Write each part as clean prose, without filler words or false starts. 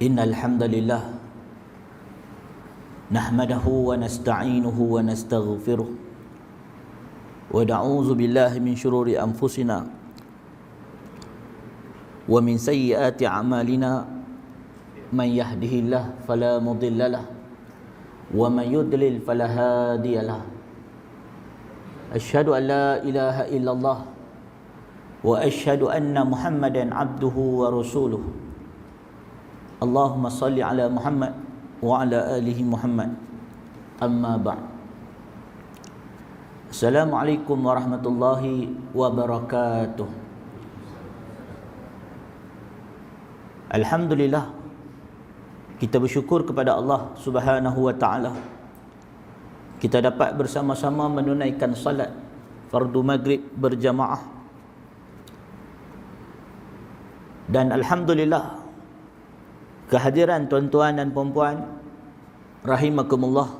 Innal hamdalillah nahmaduhu wa nasta'inuhu wa nastaghfiruh wa na'udzu billahi min shururi anfusina wa min sayyiati a'malina man yahdihillahu fala mudhillalah wa man yudlil fala hadiyalah. Asyhadu an la ilaha illallah wa asyhadu anna Muhammadan abduhu wa rasuluh. Allahumma salli ala Muhammad wa ala alihi Muhammad. Amma ba'd. Assalamualaikum warahmatullahi wabarakatuh. Alhamdulillah, kita bersyukur kepada Allah Subhanahu wa taala. Kita dapat bersama-sama menunaikan salat fardu maghrib berjamaah. Dan alhamdulillah, kehadiran tuan-tuan dan puan-puan rahimakumullah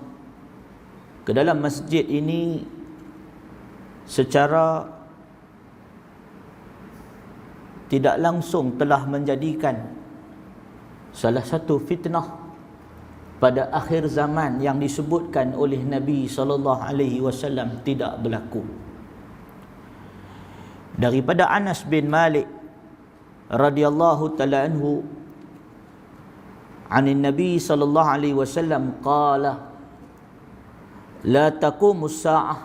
ke dalam masjid ini secara tidak langsung telah menjadikan salah satu fitnah pada akhir zaman yang disebutkan oleh Nabi SAW tidak berlaku. Daripada Anas bin Malik radhiyallahu ta'ala anhu, anin Nabi sallallahu alaihi wasallam qala la taqumu as-sa'ah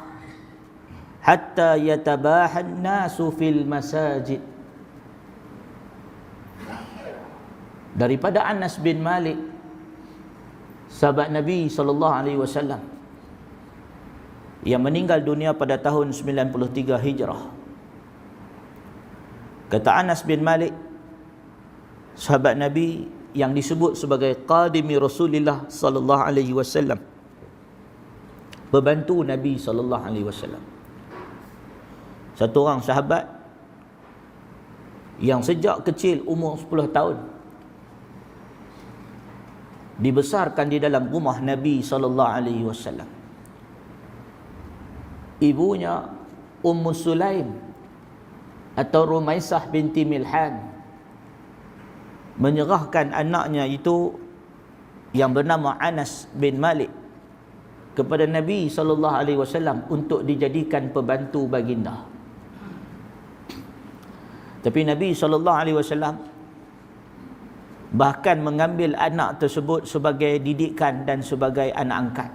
hatta yatabaha an-nasu fil masajid. Daripada Anas bin Malik, sahabat Nabi sallallahu alaihi wasallam yang meninggal dunia pada tahun 93 Hijrah. Kata Anas bin Malik, sahabat Nabi yang disebut sebagai qadimi Rasulullah sallallahu alaihi wasallam, pembantu Nabi sallallahu alaihi wasallam. Satu orang sahabat yang sejak kecil umur 10 tahun dibesarkan di dalam rumah Nabi sallallahu alaihi wasallam. Ibunya Ummu Sulaim atau Rumaisah binti Milhan menyerahkan anaknya itu yang bernama Anas bin Malik kepada Nabi sallallahu alaihi wasallam untuk dijadikan pembantu baginda. Tapi Nabi sallallahu alaihi wasallam bahkan mengambil anak tersebut sebagai didikan dan sebagai anak angkat.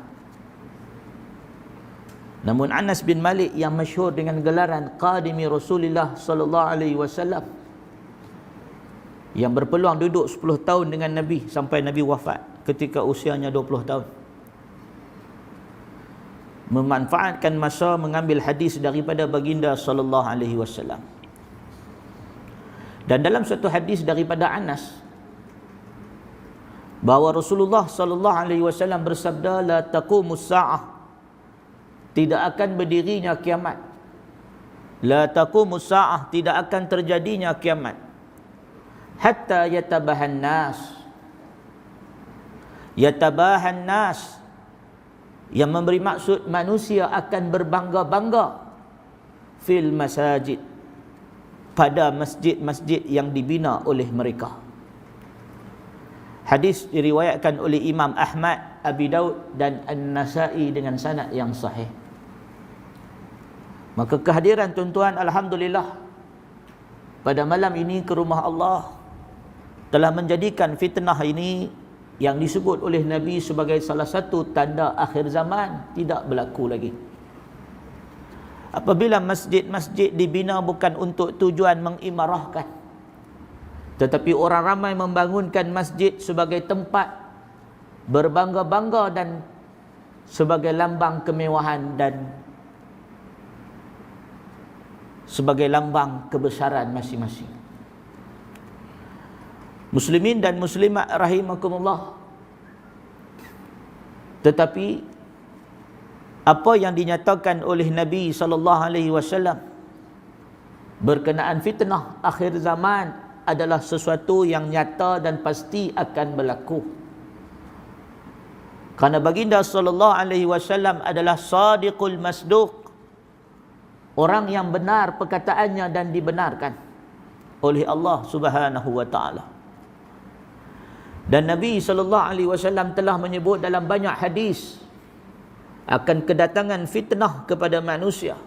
Namun Anas bin Malik yang masyhur dengan gelaran qadimi Rasulullah sallallahu alaihi wasallam, yang berpeluang duduk 10 tahun dengan Nabi sampai Nabi wafat ketika usianya 20 tahun, memanfaatkan masa mengambil hadis daripada baginda sallallahu alaihi wasallam. Dan dalam satu hadis daripada Anas bahawa Rasulullah sallallahu alaihi wasallam bersabda, la taqumus sa'ah, tidak akan berdirinya kiamat. La taqumus sa'ah, tidak akan terjadinya kiamat hatta yatabahan nas. Yatabahan nas yang memberi maksud manusia akan berbangga-bangga fil masajid, pada masjid-masjid yang dibina oleh mereka. Hadis diriwayatkan oleh Imam Ahmad, Abi Daud dan An-Nasa'i dengan sanad yang sahih. Maka kehadiran tuan-tuan alhamdulillah pada malam ini ke rumah Allah telah menjadikan fitnah ini yang disebut oleh Nabi sebagai salah satu tanda akhir zaman tidak berlaku lagi. Apabila masjid-masjid dibina bukan untuk tujuan mengimarahkan, tetapi orang ramai membangunkan masjid sebagai tempat berbangga-bangga dan sebagai lambang kemewahan dan sebagai lambang kebesaran masing-masing. Muslimin dan muslimat rahimakumullah, tetapi apa yang dinyatakan oleh Nabi sallallahu alaihi wasallam berkenaan fitnah akhir zaman adalah sesuatu yang nyata dan pasti akan berlaku. Karena baginda sallallahu alaihi wasallam adalah sadiqul masduq, orang yang benar perkataannya dan dibenarkan oleh Allah Subhanahu wa taala. Dan Nabi SAW telah menyebut dalam banyak hadis akan kedatangan fitnah kepada manusia.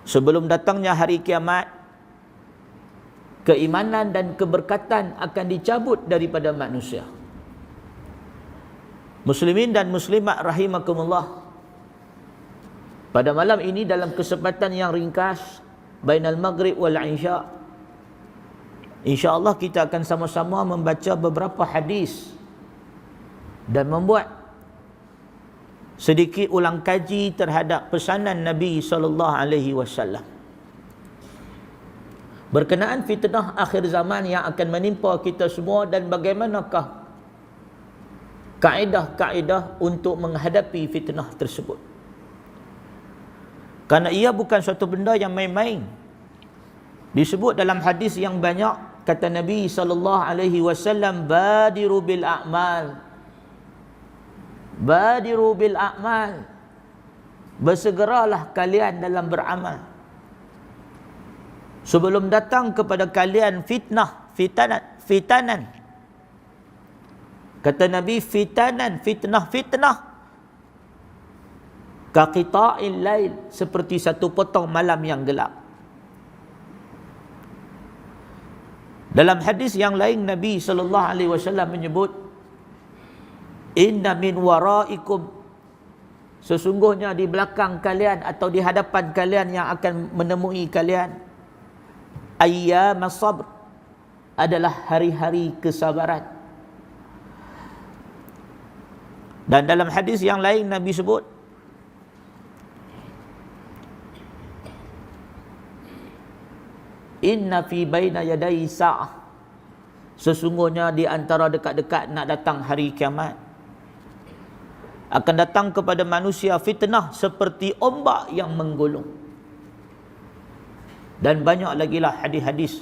Sebelum datangnya hari kiamat, keimanan dan keberkatan akan dicabut daripada manusia. Muslimin dan muslimat rahimakumullah, pada malam ini dalam kesempatan yang ringkas bainal maghrib wal isya, InsyaAllah kita akan sama-sama membaca beberapa hadis dan membuat sedikit ulang kaji terhadap pesanan Nabi SAW berkenaan fitnah akhir zaman yang akan menimpa kita semua, dan bagaimanakah kaedah-kaedah untuk menghadapi fitnah tersebut. Karena ia bukan suatu benda yang main-main. Disebut dalam hadis yang banyak, kata Nabi SAW, badiru bil a'mal, badiru bil a'mal, bersegeralah kalian dalam beramal sebelum datang kepada kalian fitanan. Kata Nabi, fitnah kaqita'il lail, seperti satu potong malam yang gelap. Dalam hadis yang lain Nabi SAW menyebut, inna min waraikum, sesungguhnya di belakang kalian atau di hadapan kalian yang akan menemui kalian, ayyam sabr, adalah hari-hari kesabaran. Dan dalam hadis yang lain Nabi sebut, inna fi baina yadai sa'ah, sesungguhnya di antara dekat-dekat nak datang hari kiamat, akan datang kepada manusia fitnah seperti ombak yang menggulung. Dan banyak lagi lah hadis-hadis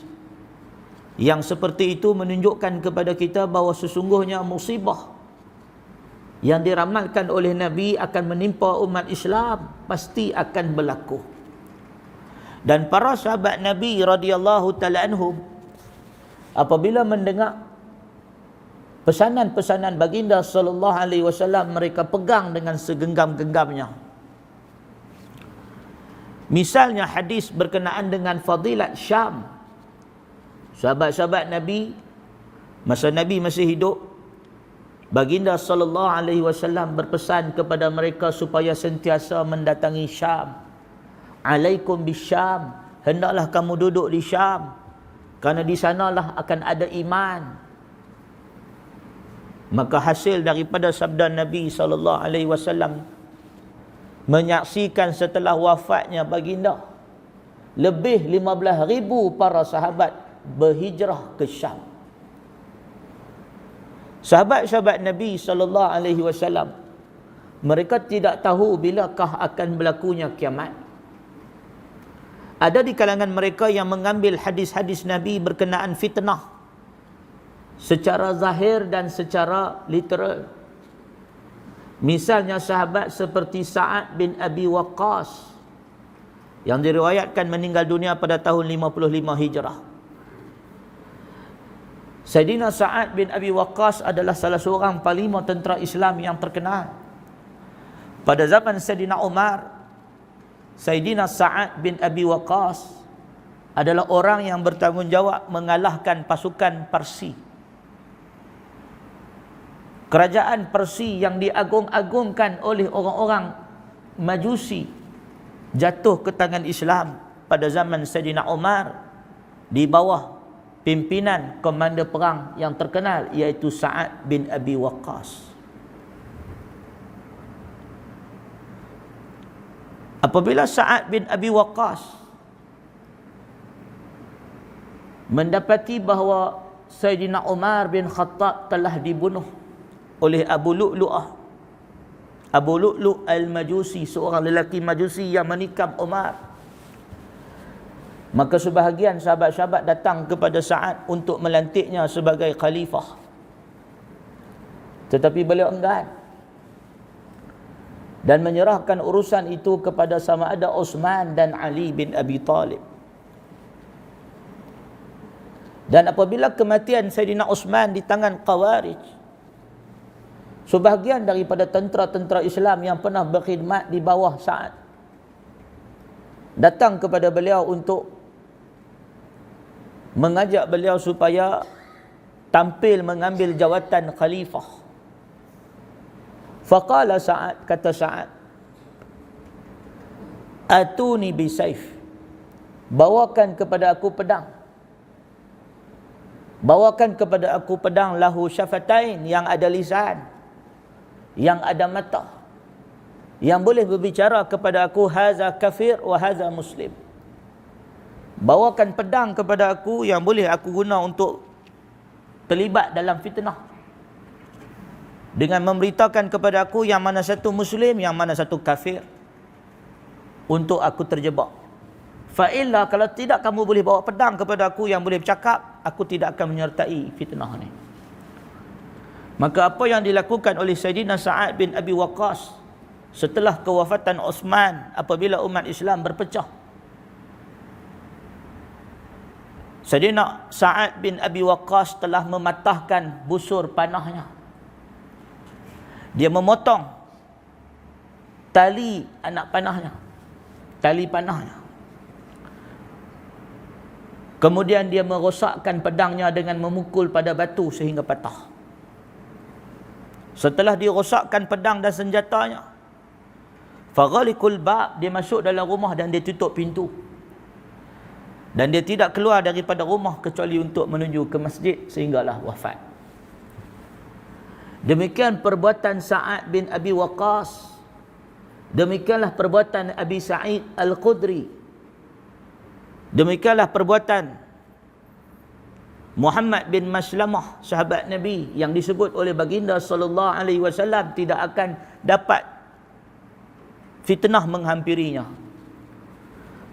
yang seperti itu menunjukkan kepada kita bahawa sesungguhnya musibah yang diramalkan oleh Nabi akan menimpa umat Islam pasti akan berlaku. Dan para sahabat Nabi radhiyallahu ta'ala anhum, apabila mendengar pesanan-pesanan baginda sallallahu alaihi wasallam, mereka pegang dengan segenggam-genggamnya. Misalnya hadis berkenaan dengan fadilat Syam. Sahabat-sahabat Nabi masa Nabi masih hidup, baginda sallallahu alaihi wasallam berpesan kepada mereka supaya sentiasa mendatangi Syam. Alaikum bisyam, hendaklah kamu duduk di Syam, kerana di sanalah akan ada iman. Maka hasil daripada sabda Nabi SAW menyaksikan setelah wafatnya baginda, lebih 15,000 para sahabat berhijrah ke Syam. Sahabat-sahabat Nabi SAW, mereka tidak tahu bilakah akan berlakunya kiamat. Ada di kalangan mereka yang mengambil hadis-hadis Nabi berkenaan fitnah secara zahir dan secara literal. Misalnya sahabat seperti Sa'ad bin Abi Waqqas yang diriwayatkan meninggal dunia pada tahun 55 Hijrah. Sayyidina Sa'ad bin Abi Waqqas adalah salah seorang panglima tentera Islam yang terkenal. Pada zaman Sayyidina Umar, Sayyidina Sa'ad bin Abi Waqqas adalah orang yang bertanggungjawab mengalahkan pasukan Parsi. Kerajaan Parsi yang diagung-agungkan oleh orang-orang Majusi jatuh ke tangan Islam pada zaman Sayyidina Umar di bawah pimpinan komander perang yang terkenal, iaitu Sa'ad bin Abi Waqqas. Apabila Sa'ad bin Abi Waqqas mendapati bahawa Sayyidina Umar bin Khattab telah dibunuh oleh Abu Lu'lu'ah, Abu Lu'lu' al-Majusi, seorang lelaki Majusi yang menikam Umar, maka sebahagian sahabat-sahabat datang kepada Sa'ad untuk melantiknya sebagai khalifah. Tetapi beliau enggan dan menyerahkan urusan itu kepada sama ada Utsman dan Ali bin Abi Talib. Dan apabila kematian Saidina Uthman di tangan Khawarij, sebahagian daripada tentera-tentera Islam yang pernah berkhidmat di bawah Sa'ad datang kepada beliau untuk mengajak beliau supaya tampil mengambil jawatan khalifah. Faqala Sa'ad, kata Sa'ad, atuni bisayf, bawakan kepada aku pedang. Bawakan kepada aku pedang lahu syafatain, yang ada lisan, yang ada mata, yang boleh berbicara kepada aku, haza kafir wa haza muslim. Bawakan pedang kepada aku yang boleh aku guna untuk terlibat dalam fitnah, dengan memberitakan kepada aku yang mana satu muslim, yang mana satu kafir, untuk aku terjebak. Fa illa, kalau tidak kamu boleh bawa pedang kepada aku yang boleh bercakap, aku tidak akan menyertai fitnah ni. Maka apa yang dilakukan oleh Sayyidina Sa'ad bin Abi Waqqas setelah kewafatan Uthman, apabila umat Islam berpecah, Sayyidina Sa'ad bin Abi Waqqas telah mematahkan busur panahnya. Dia memotong tali anak panahnya, tali panahnya. Kemudian dia merosakkan pedangnya dengan memukul pada batu sehingga patah. Setelah dirosakkan pedang dan senjatanya, faghalikul bab, dia masuk dalam rumah dan dia tutup pintu. Dan dia tidak keluar daripada rumah kecuali untuk menuju ke masjid sehinggalah wafat. Demikian perbuatan Sa'ad bin Abi Waqqas. Demikianlah perbuatan Abi Sa'id Al-Khudri. Demikianlah perbuatan Muhammad bin Maslamah, sahabat Nabi yang disebut oleh baginda sallallahu alaihi wasallam tidak akan dapat fitnah menghampirinya.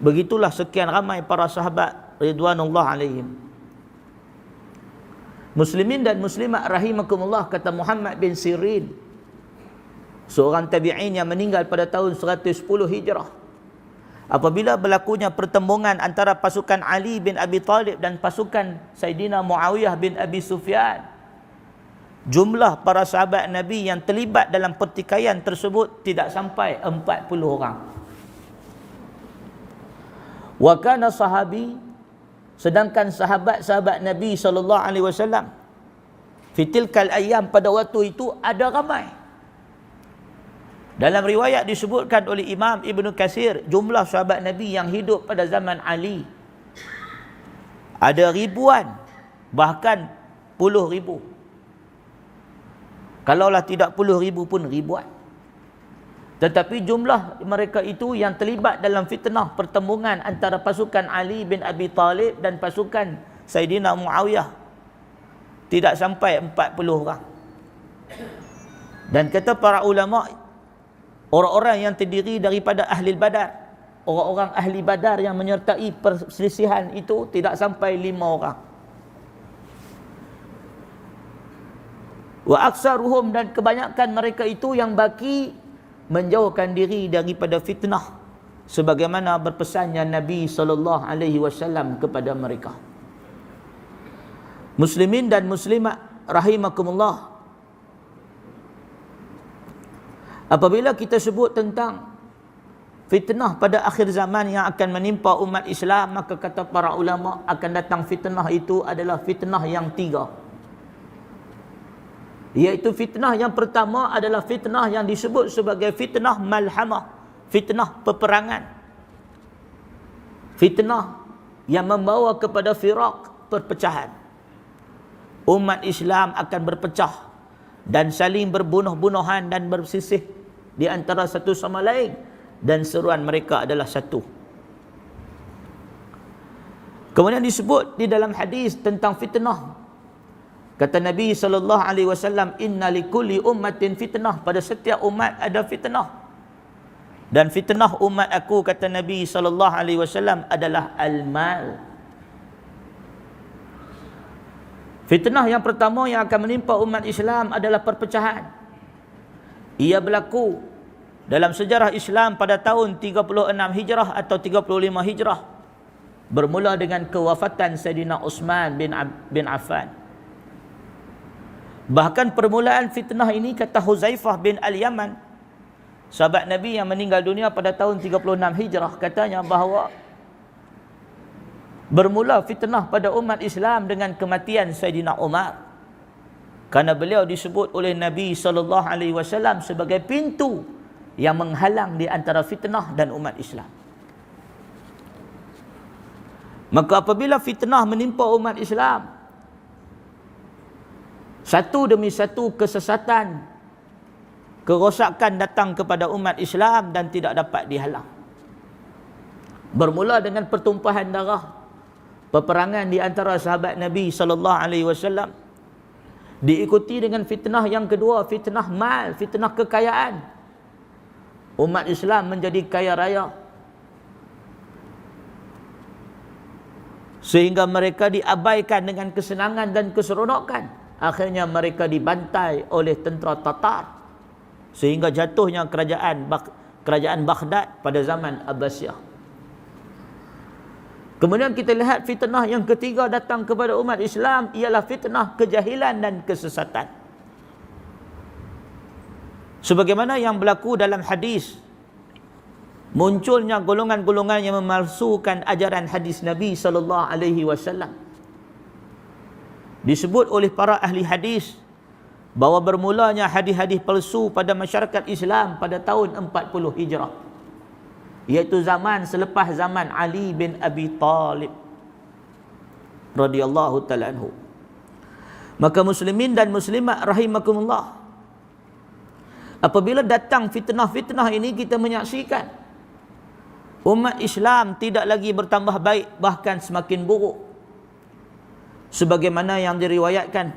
Begitulah sekian ramai para sahabat ridwanullah alaihim. Muslimin dan muslimat rahimakumullah, kata Muhammad bin Sirin, seorang tabi'in yang meninggal pada tahun 110 Hijrah. Apabila berlakunya pertembungan antara pasukan Ali bin Abi Talib dan pasukan Saidina Muawiyah bin Abi Sufyan, jumlah para sahabat Nabi yang terlibat dalam pertikaian tersebut tidak sampai 40 orang. Wa kana sahabi, sedangkan sahabat-sahabat Nabi SAW fitilkal ayyam, pada waktu itu ada ramai. Dalam riwayat disebutkan oleh Imam Ibn Katsir, jumlah sahabat Nabi yang hidup pada zaman Ali ada ribuan, bahkan puluh ribu. Kalaulah tidak puluh ribu pun ribuan. Tetapi jumlah mereka itu yang terlibat dalam fitnah pertembungan antara pasukan Ali bin Abi Talib dan pasukan Saidina Muawiyah tidak sampai 40 orang. Dan kata para ulama, orang-orang yang terdiri daripada ahli Badar, orang-orang ahli Badar yang menyertai perselisihan itu tidak sampai 5 orang. Wa aksaruhum, dan kebanyakan mereka itu yang baki menjauhkan diri daripada fitnah, sebagaimana berpesannya Nabi SAW kepada mereka. Muslimin dan muslimat rahimakumullah, apabila kita sebut tentang fitnah pada akhir zaman yang akan menimpa umat Islam, maka kata para ulama akan datang fitnah itu adalah fitnah yang 3. Iaitu fitnah yang pertama adalah fitnah yang disebut sebagai fitnah malhamah, fitnah peperangan. Fitnah yang membawa kepada firaq, perpecahan. Umat Islam akan berpecah dan saling berbunuh-bunuhan dan bersisih di antara satu sama lain, dan seruan mereka adalah satu. Kemudian disebut di dalam hadis tentang fitnah, kata Nabi SAW, inna likulli ummatin fitnah, pada setiap umat ada fitnah, dan fitnah umat aku, kata Nabi SAW, adalah al-mal. Fitnah yang pertama yang akan menimpa umat Islam adalah perpecahan. Ia berlaku dalam sejarah Islam pada tahun 36 Hijrah atau 35 Hijrah, bermula dengan kewafatan Sayyidina Uthman bin Affan. Bahkan permulaan fitnah ini, kata Huzaifah bin Al-Yaman, sahabat Nabi yang meninggal dunia pada tahun 36 Hijrah, katanya bahawa bermula fitnah pada umat Islam dengan kematian Sayyidina Umar, kerana beliau disebut oleh Nabi SAW sebagai pintu yang menghalang di antara fitnah dan umat Islam. Maka apabila fitnah menimpa umat Islam, satu demi satu kesesatan, kerosakan datang kepada umat Islam dan tidak dapat dihalang. Bermula dengan pertumpahan darah, peperangan di antara sahabat Nabi SAW, diikuti dengan fitnah yang kedua, fitnah mal, fitnah kekayaan. Umat Islam menjadi kaya raya, sehingga mereka diabaikan dengan kesenangan dan keseronokan. Akhirnya mereka dibantai oleh tentera Tatar, sehingga jatuhnya kerajaan Baghdad pada zaman Abbasiyah. Kemudian kita lihat fitnah yang ketiga datang kepada umat Islam, ialah fitnah kejahilan dan kesesatan. Sebagaimana yang berlaku dalam hadis, munculnya golongan-golongan yang memalsukan ajaran hadis Nabi SAW. Disebut oleh para ahli hadis bahawa bermulanya hadis-hadis palsu pada masyarakat Islam pada tahun 40 Hijrah, iaitu zaman selepas zaman Ali bin Abi Talib radhiyallahu ta'ala anhu. Maka muslimin dan muslimat rahimakumullah, apabila datang fitnah-fitnah ini, kita menyaksikan umat Islam tidak lagi bertambah baik, bahkan semakin buruk. Sebagaimana yang diriwayatkan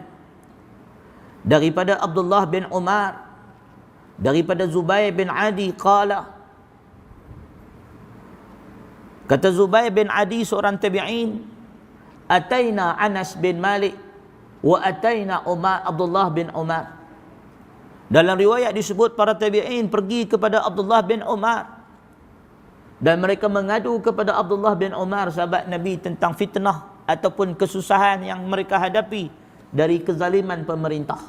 daripada Abdullah bin Umar, daripada Zubair bin Adi qala, kata Zubair bin Adi, seorang tabi'in, ataina Anas bin Malik wa ataina Abdullah bin Umar. Dalam riwayat disebut para tabi'in pergi kepada Abdullah bin Umar dan mereka mengadu kepada Abdullah bin Umar, sahabat Nabi, tentang fitnah ataupun kesusahan yang mereka hadapi dari kezaliman pemerintah.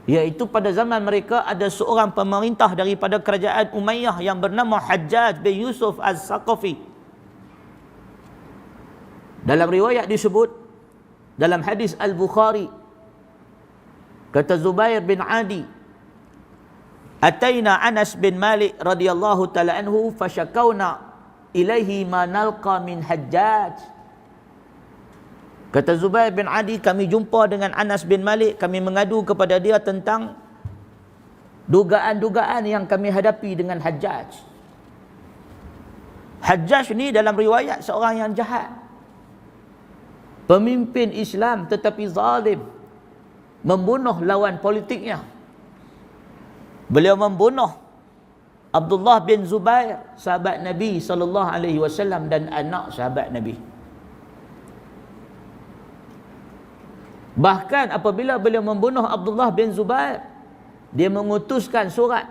Iaitu pada zaman mereka ada seorang pemerintah daripada kerajaan Umayyah yang bernama Hajjaj bin Yusuf Az-Saqafi. Dalam riwayat disebut dalam hadis Al-Bukhari, kata Zubair bin Adi, ataina Anas bin Malik radhiyallahu ta'ala anhu fashakawna ilaihi ma nalqa min Hajjaj. Kata Zubair bin Adi, kami jumpa dengan Anas bin Malik, kami mengadu kepada dia tentang dugaan-dugaan yang kami hadapi dengan Hajjaj. Hajjaj ni dalam riwayat seorang yang jahat, pemimpin Islam tetapi zalim, membunuh lawan politiknya. Beliau membunuh Abdullah bin Zubair, sahabat Nabi SAW, dan anak sahabat Nabi. Bahkan apabila beliau membunuh Abdullah bin Zubair, dia mengutuskan surat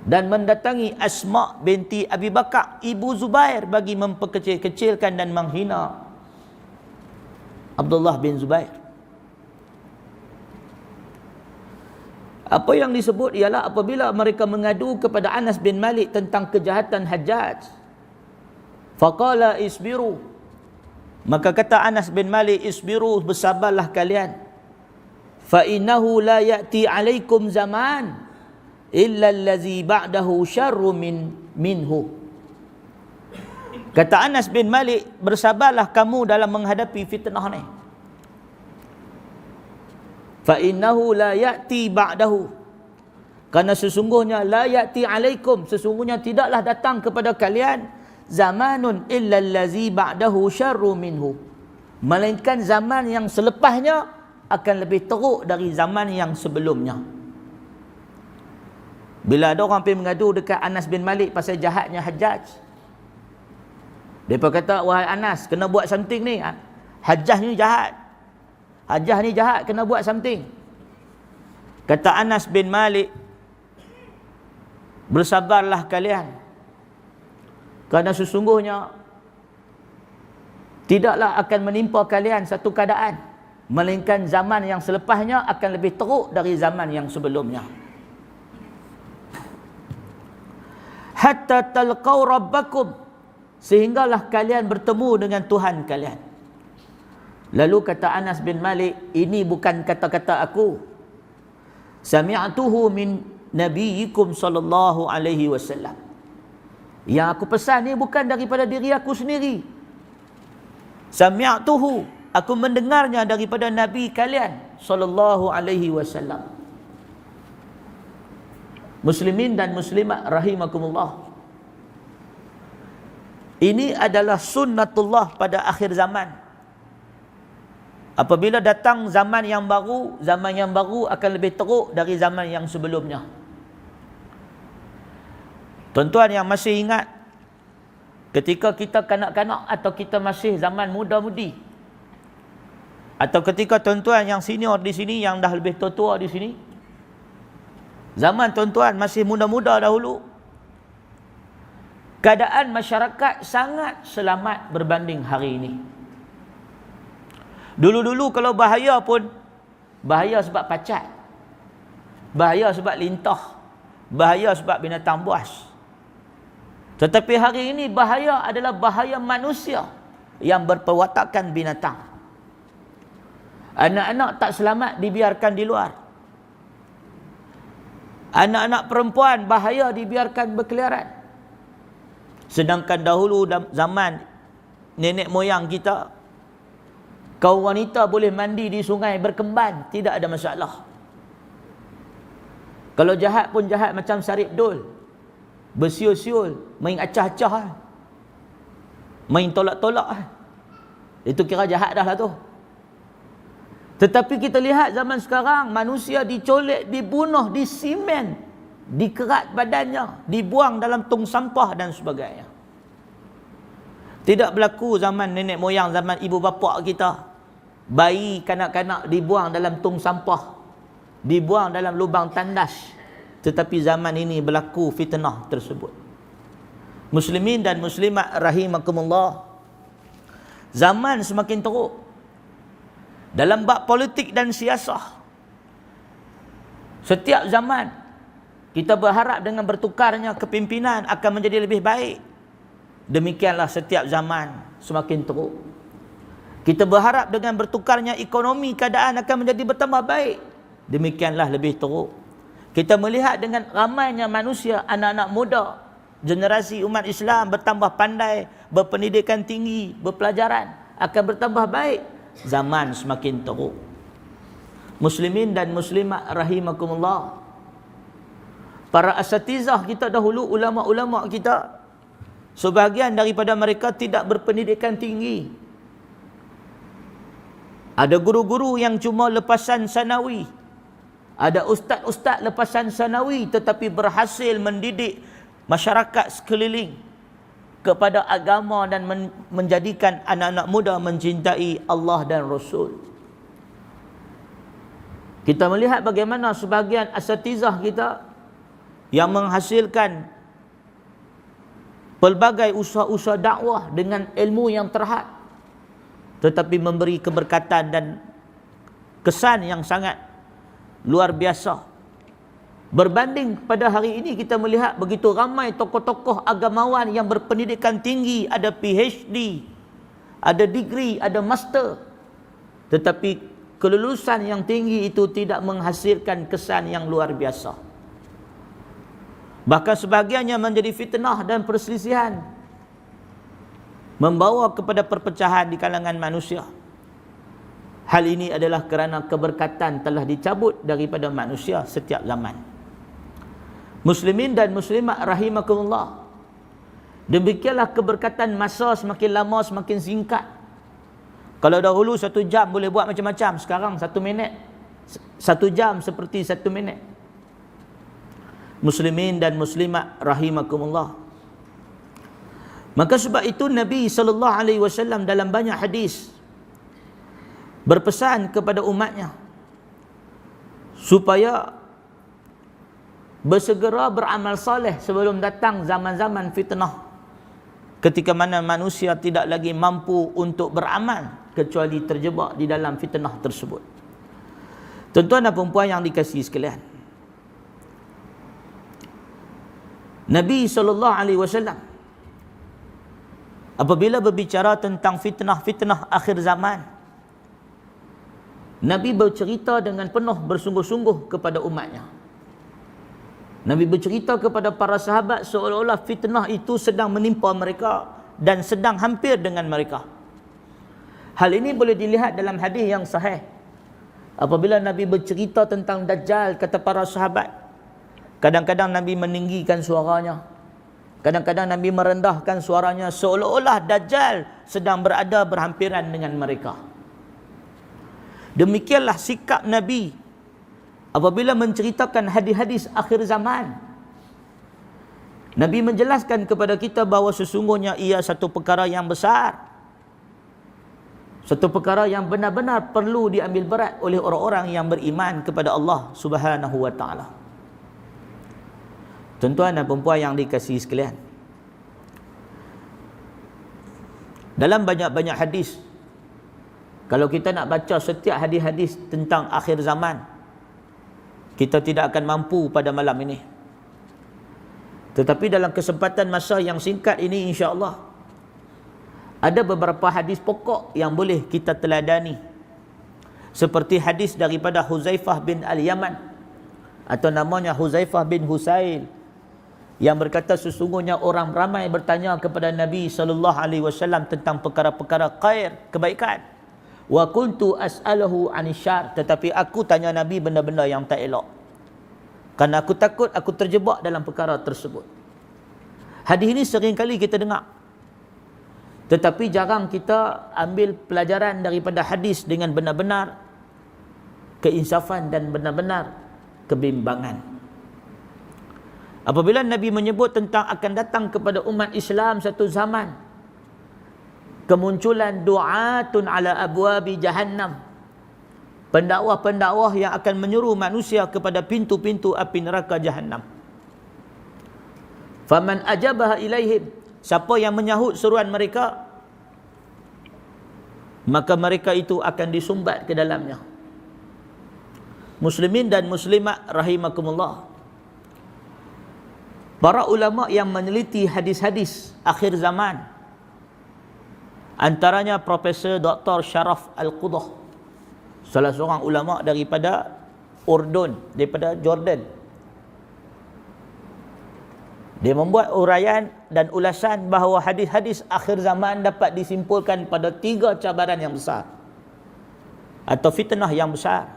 dan mendatangi Asma binti Abi Bakar, ibu Zubair, bagi memperkecil-kecilkan dan menghina Abdullah bin Zubair. Apa yang disebut ialah apabila mereka mengadu kepada Anas bin Malik tentang kejahatan Hajjaj, faqala isbiru, maka kata Anas bin Malik, isbiru, bersabarlah kalian, fa innahu la ya'ti alaikum zaman illa allazi ba'dahu syarru minhu. Kata Anas bin Malik, bersabarlah kamu dalam menghadapi fitnah ni. Fa innahu la ya'ti ba'dahu, karena sesungguhnya la ya'ti alaikum, sesungguhnya tidaklah datang kepada kalian, zamanun illa allazi ba'dahu syarru minhu, melainkan zaman yang selepasnya akan lebih teruk dari zaman yang sebelumnya. Bila ada orang pergi mengadu dekat Anas bin Malik pasal jahatnya Hajjaj, mereka kata, wahai Anas, kena buat something ni, Hajjaj ni jahat, Hajjaj ni jahat, kena buat something. Kata Anas bin Malik, Bersabarlah kalian, kerana sesungguhnya tidaklah akan menimpa kalian satu keadaan melainkan zaman yang selepasnya akan lebih teruk dari zaman yang sebelumnya. Hatta talqaw rabbakum, sehinggalah kalian bertemu dengan Tuhan kalian. Lalu kata Anas bin Malik, ini bukan kata-kata aku, sami'tuhu min nabiyyikum sallallahu alaihi wasallam. Yang aku pesan ni bukan daripada diri aku sendiri. Sami'tuhu, aku mendengarnya daripada nabi kalian sallallahu alaihi wasallam. Muslimin dan muslimat rahimakumullah, ini adalah sunnatullah pada akhir zaman. Apabila datang zaman yang baru akan lebih teruk dari zaman yang sebelumnya. Tuan-tuan yang masih ingat, ketika kita kanak-kanak atau kita masih zaman muda-mudi, atau ketika tuan-tuan yang senior di sini, yang dah lebih tua-tua di sini, zaman tuan-tuan masih muda-muda dahulu, keadaan masyarakat sangat selamat berbanding hari ini. Dulu-dulu kalau bahaya pun, bahaya sebab pacat, bahaya sebab lintah, bahaya sebab binatang buas. Tetapi hari ini bahaya adalah bahaya manusia yang berperwatakan binatang. Anak-anak tak selamat dibiarkan di luar. Anak-anak perempuan bahaya dibiarkan berkeliaran. Sedangkan dahulu zaman nenek moyang kita, kaum wanita boleh mandi di sungai berkemban, tidak ada masalah. Kalau jahat pun jahat macam Sarip Dul, bersiul-siul, main acah-acah, main tolak-tolak, itu kira jahat dah lah tu. Tetapi kita lihat zaman sekarang, manusia dicolek, dibunuh, disimen, dikerat badannya, dibuang dalam tong sampah dan sebagainya. Tidak berlaku zaman nenek moyang, zaman ibu bapa kita. Bayi kanak-kanak dibuang dalam tong sampah, dibuang dalam lubang tandas. Tetapi zaman ini berlaku fitnah tersebut. Muslimin dan muslimat rahimakumullah, zaman semakin teruk dalam bab politik dan siasah. Setiap zaman kita berharap dengan bertukarnya kepimpinan akan menjadi lebih baik. Demikianlah setiap zaman semakin teruk. Kita berharap dengan bertukarnya ekonomi, keadaan akan menjadi bertambah baik. Demikianlah lebih teruk. Kita melihat dengan ramainya manusia, anak-anak muda, generasi umat Islam bertambah pandai, berpendidikan tinggi, berpelajaran, akan bertambah baik. Zaman semakin teruk. Muslimin dan muslimat rahimakumullah, para asatizah kita dahulu, ulama-ulama kita, sebahagian daripada mereka tidak berpendidikan tinggi. Ada guru-guru yang cuma lepasan sanawi, ada ustaz-ustaz lepasan sanawi, tetapi berhasil mendidik masyarakat sekeliling kepada agama dan menjadikan anak-anak muda mencintai Allah dan Rasul. Kita melihat bagaimana sebahagian asatizah kita yang menghasilkan pelbagai usaha-usaha dakwah dengan ilmu yang terhad, tetapi memberi keberkatan dan kesan yang sangat luar biasa. Berbanding pada hari ini, kita melihat begitu ramai tokoh-tokoh agamawan yang berpendidikan tinggi, ada PhD, ada degree, ada master, tetapi kelulusan yang tinggi itu tidak menghasilkan kesan yang luar biasa. Bahkan sebahagiannya menjadi fitnah dan perselisihan, membawa kepada perpecahan di kalangan manusia. Hal ini adalah kerana keberkatan telah dicabut daripada manusia setiap zaman. Muslimin dan muslimat rahimakumullah, demikianlah keberkatan masa semakin lama semakin singkat. Kalau dahulu 1 jam boleh buat macam-macam, sekarang 1 minit, 1 jam seperti 1 minit. Muslimin dan muslimat rahimakumullah, maka sebab itu Nabi SAW dalam banyak hadis berpesan kepada umatnya supaya bersegera beramal soleh sebelum datang zaman-zaman fitnah, ketika mana manusia tidak lagi mampu untuk beramal kecuali terjebak di dalam fitnah tersebut. Tuan-tuan dan puan yang dikasihi sekalian, Nabi SAW apabila berbicara tentang fitnah-fitnah akhir zaman, Nabi bercerita dengan penuh bersungguh-sungguh kepada umatnya. Nabi bercerita kepada para sahabat seolah-olah fitnah itu sedang menimpa mereka dan sedang hampir dengan mereka. Hal ini boleh dilihat dalam hadis yang sahih. Apabila Nabi bercerita tentang Dajjal, kata para sahabat, kadang-kadang Nabi meninggikan suaranya, kadang-kadang Nabi merendahkan suaranya, seolah-olah Dajjal sedang berada berhampiran dengan mereka. Demikianlah sikap Nabi apabila menceritakan hadis-hadis akhir zaman. Nabi menjelaskan kepada kita bahawa sesungguhnya ia satu perkara yang besar, satu perkara yang benar-benar perlu diambil berat oleh orang-orang yang beriman kepada Allah Subhanahu wa taala. Tuan-tuan dan puan yang dikasihi sekalian, dalam banyak-banyak hadis, kalau kita nak baca setiap hadis-hadis tentang akhir zaman, kita tidak akan mampu pada malam ini. Tetapi dalam kesempatan masa yang singkat ini, insya-Allah, ada beberapa hadis pokok yang boleh kita teladani. Seperti hadis daripada Huzaifah bin Al-Yaman, atau namanya Huzaifah bin Husail, yang berkata sesungguhnya orang ramai bertanya kepada Nabi SAW tentang perkara-perkara khair, kebaikan. Wa kuntu as'aluhu 'anil syarr, tetapi aku tanya Nabi benda-benda yang tak elok, kerana aku takut aku terjebak dalam perkara tersebut. Hadis ini sering kali kita dengar, tetapi jarang kita ambil pelajaran daripada hadis dengan benar-benar keinsafan dan benar-benar kebimbangan. Apabila Nabi menyebut tentang akan datang kepada umat Islam satu zaman kemunculan du'atun ala abwabi jahannam, pendakwah-pendakwah yang akan menyuruh manusia kepada pintu-pintu api neraka jahannam. Faman ajabaha ilaihim, siapa yang menyahut seruan mereka, maka mereka itu akan disumbat ke dalamnya. Muslimin dan muslimat rahimakumullah, para ulama yang meneliti hadis-hadis akhir zaman, antaranya Profesor Dr. Sharaf Al-Qudah, salah seorang ulama daripada Urdun, daripada Jordan. Dia membuat uraian dan ulasan bahawa hadis-hadis akhir zaman dapat disimpulkan pada 3 cabaran yang besar, atau fitnah yang besar.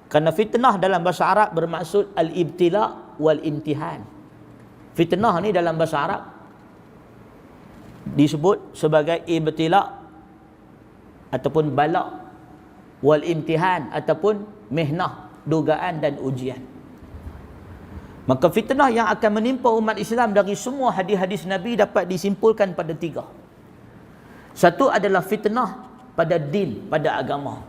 Kerana fitnah dalam bahasa Arab bermaksud al-ibtila wal-imtihan. Fitnah ni dalam bahasa Arab disebut sebagai ibtila ataupun bala, wal imtihan ataupun mihnah, dugaan dan ujian. Maka fitnah yang akan menimpa umat Islam dari semua hadis-hadis Nabi dapat disimpulkan pada 3. Satu adalah fitnah pada din, pada agama.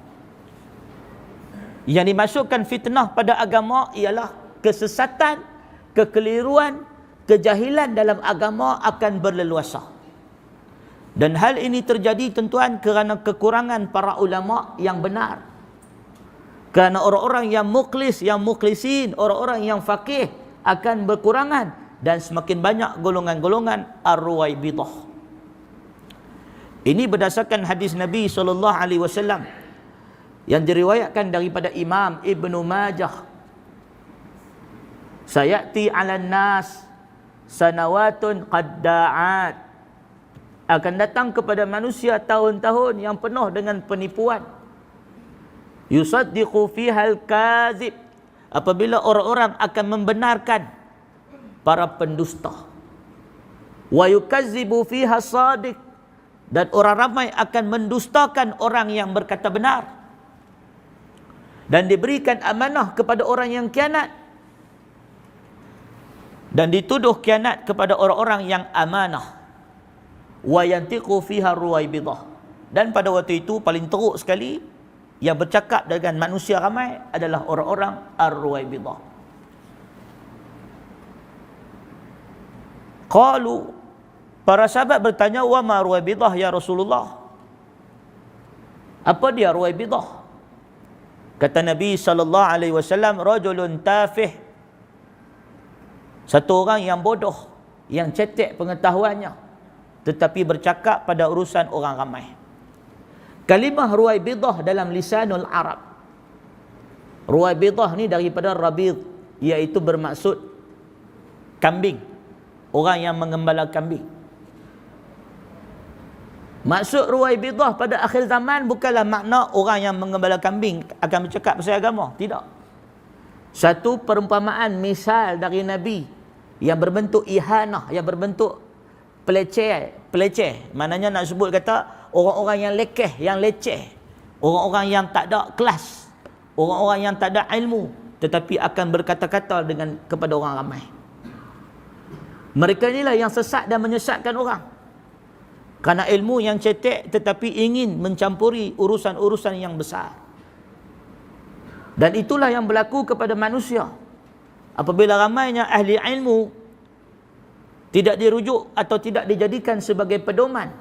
Yang dimasukkan fitnah pada agama ialah kesesatan, kekeliruan, kejahilan dalam agama akan berleluasa. Dan hal ini terjadi tuan-tuan kerana kekurangan para ulama yang benar. Kerana orang-orang yang mukhlis, yang mukhlisin, orang-orang yang faqih akan berkurangan, dan semakin banyak golongan-golongan ar-ruwaibidah. Ini berdasarkan hadis Nabi SAW yang diriwayatkan daripada Imam Ibnu Majah. Sayati 'alan nas sanawatun qadda'at, akan datang kepada manusia tahun-tahun yang penuh dengan penipuan. Yusaddiqu fiha al-kazib, apabila orang-orang akan membenarkan para pendusta. Wa yukazzibu fiha sadiq, dan orang ramai akan mendustakan orang yang berkata benar. Dan diberikan amanah kepada orang yang khianat, dan dituduh khianat kepada orang-orang yang amanah. Wa yantiqu fiha ruwaibidah, dan pada waktu itu paling teruk sekali yang bercakap dengan manusia ramai adalah orang-orang ar-ruwaibidah. Qalu, para sahabat bertanya, wa ma Ruwaibidah ya Rasulullah? Apa dia Ruwaibidah? Kata Nabi SAW, rajulun tafih, satu orang yang bodoh, yang cetek pengetahuannya, tetapi bercakap pada urusan orang ramai. Kalimah Ruwaibidah dalam lisanul Arab, Ruwaibidah ni daripada Rabid, iaitu bermaksud kambing, orang yang mengembala kambing. Maksud Ruwaibidah pada akhir zaman bukanlah makna orang yang mengembala kambing akan bercakap pasal agama. Tidak. Satu perumpamaan misal dari Nabi yang berbentuk ihanah, yang berbentuk peleceh. Maknanya nak sebut kata orang-orang yang lekeh, yang leceh, orang-orang yang tak ada kelas, orang-orang yang tak ada ilmu, tetapi akan berkata-kata dengan kepada orang ramai. Mereka inilah yang sesat dan menyesatkan orang. Kerana ilmu yang cetek tetapi ingin mencampuri urusan-urusan yang besar. Dan itulah yang berlaku kepada manusia. Apabila ramainya ahli ilmu tidak dirujuk atau tidak dijadikan sebagai pedoman.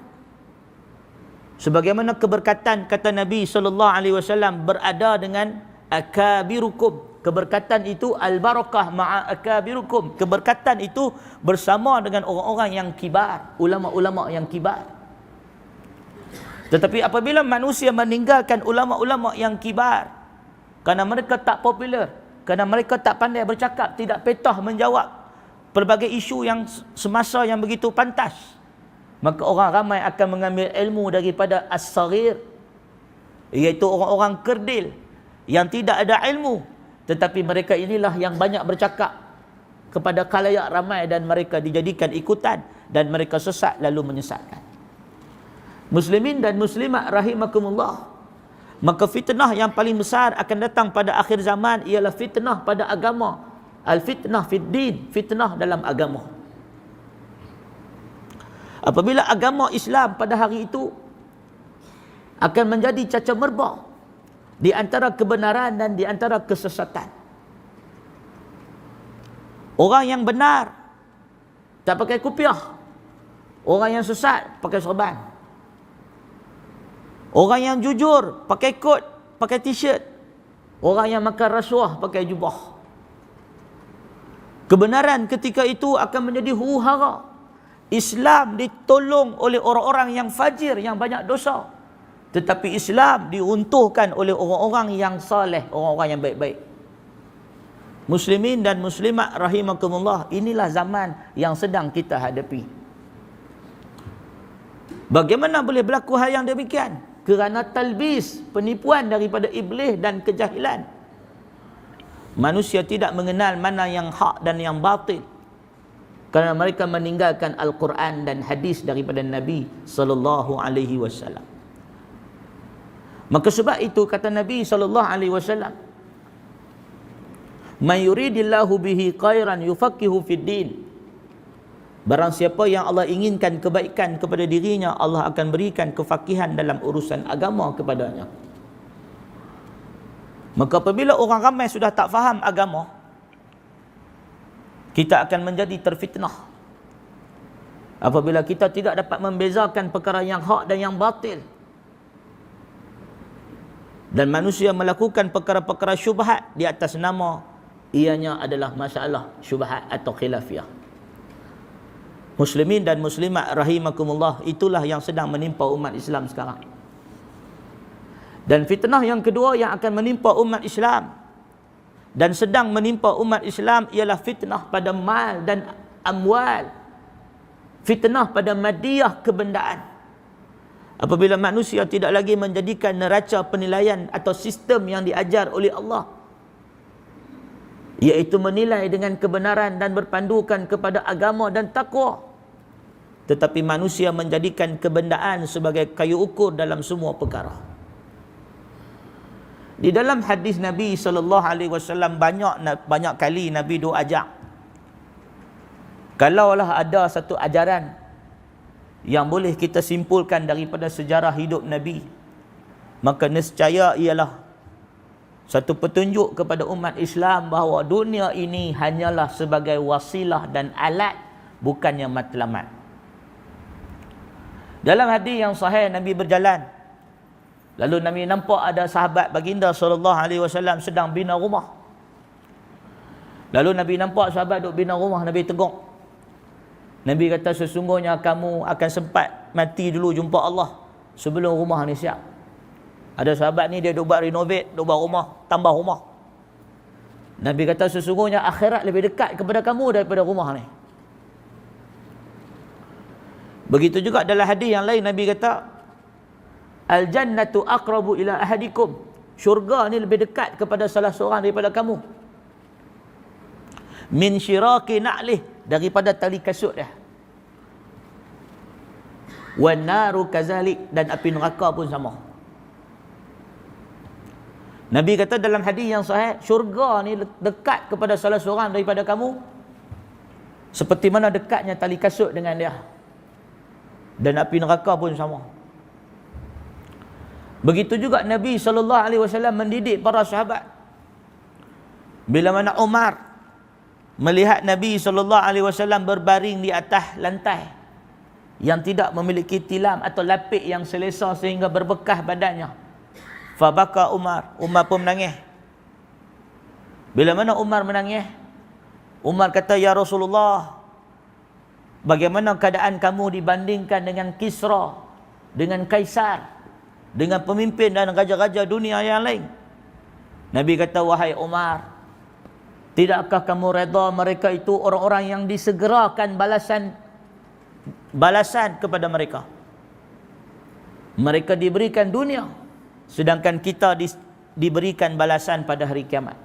Sebagaimana keberkatan kata Nabi SAW berada dengan akabirukum. Keberkatan itu al-barakah ma'a akabirukum. Keberkatan itu bersama dengan orang-orang yang kibar, ulama-ulama yang kibar. Tetapi apabila manusia meninggalkan ulama-ulama yang kibar, kerana mereka tak popular, kerana mereka tak pandai bercakap, tidak petah menjawab pelbagai isu yang semasa yang begitu pantas, maka orang ramai akan mengambil ilmu daripada as-saghir, iaitu orang-orang kerdil yang tidak ada ilmu, tetapi mereka inilah yang banyak bercakap kepada khalayak ramai dan mereka dijadikan ikutan dan mereka sesat lalu menyesatkan. Muslimin dan muslimat rahimakumullah, maka fitnah yang paling besar akan datang pada akhir zaman ialah fitnah pada agama. Al-fitnah fid din, fitnah dalam agama. Apabila agama Islam pada hari itu akan menjadi cacar merbau di antara kebenaran dan di antara kesesatan. Orang yang benar tak pakai kupiah, orang yang sesat pakai sorban. Orang yang jujur pakai kot, pakai t-shirt. Orang yang makan rasuah pakai jubah. Kebenaran ketika itu akan menjadi huru-hara. Islam ditolong oleh orang-orang yang fajir, yang banyak dosa. Tetapi Islam diuntuhkan oleh orang-orang yang saleh, orang-orang yang baik-baik. Muslimin dan muslimat rahimakumullah, inilah zaman yang sedang kita hadapi. Bagaimana boleh berlaku hal yang demikian? Kerana talbis, penipuan daripada iblis dan kejahilan. Manusia tidak mengenal mana yang hak dan yang batil. Kerana mereka meninggalkan Al-Quran dan hadis daripada Nabi SAW. Maka sebab itu kata Nabi SAW, "Man yuridillahu bihi khairan yufaqihu fid din." Barang siapa yang Allah inginkan kebaikan kepada dirinya, Allah akan berikan kefakihan dalam urusan agama kepadanya. Maka apabila orang ramai sudah tak faham agama, kita akan menjadi terfitnah. Apabila kita tidak dapat membezakan perkara yang hak dan yang batil, dan manusia melakukan perkara-perkara syubhat di atas nama ianya adalah masalah syubhat atau khilafiyah. Muslimin dan muslimat rahimakumullah, itulah yang sedang menimpa umat Islam sekarang. Dan fitnah yang kedua yang akan menimpa umat Islam dan sedang menimpa umat Islam ialah fitnah pada mal dan amwal. Fitnah pada madiyah, kebendaan. Apabila manusia tidak lagi menjadikan neraca penilaian atau sistem yang diajar oleh Allah, iaitu menilai dengan kebenaran dan berpandukan kepada agama dan takwa, tetapi manusia menjadikan kebendaan sebagai kayu ukur dalam semua perkara. Di dalam hadis Nabi SAW banyak kali Nabi doa ajak, kalaulah ada satu ajaran yang boleh kita simpulkan daripada sejarah hidup Nabi, maka nescaya ialah satu petunjuk kepada umat Islam bahawa dunia ini hanyalah sebagai wasilah dan alat bukannya matlamat. Dalam hadis yang sahih, Nabi berjalan, lalu Nabi nampak ada sahabat baginda SAW sedang bina rumah. Lalu Nabi nampak sahabat duk bina rumah, Nabi tegur. Nabi kata, sesungguhnya kamu akan sempat mati dulu jumpa Allah sebelum rumah ni siap. Ada sahabat ni dia duk buat renovate, duk buat rumah, tambah rumah. Nabi kata, sesungguhnya akhirat lebih dekat kepada kamu daripada rumah ni. Begitu juga dalam hadis yang lain, Nabi kata, al-jannatu aqrabu ila ahadikum. Syurga ni lebih dekat kepada salah seorang daripada kamu. Min syiraki na'lih, daripada tali kasut dia. Wan naru kazalik, dan api neraka pun sama. Nabi kata dalam hadis yang sahih, syurga ni dekat kepada salah seorang daripada kamu seperti mana dekatnya tali kasut dengan dia. Dan api neraka pun sama. Begitu juga Nabi SAW mendidik para sahabat. Bila mana Umar melihat Nabi SAW berbaring di atas lantai yang tidak memiliki tilam atau lapik yang selesa sehingga berbekas badannya, fabaka Umar pun menangis. Bila mana Umar menangis, Umar kata, ya Rasulullah, bagaimana keadaan kamu dibandingkan dengan Kisra, dengan Kaisar, dengan pemimpin dan raja-raja dunia yang lain? Nabi kata, wahai Umar, tidakkah kamu reda mereka itu orang-orang yang disegerakan balasan kepada mereka? Mereka diberikan dunia, sedangkan kita diberikan balasan pada hari kiamat.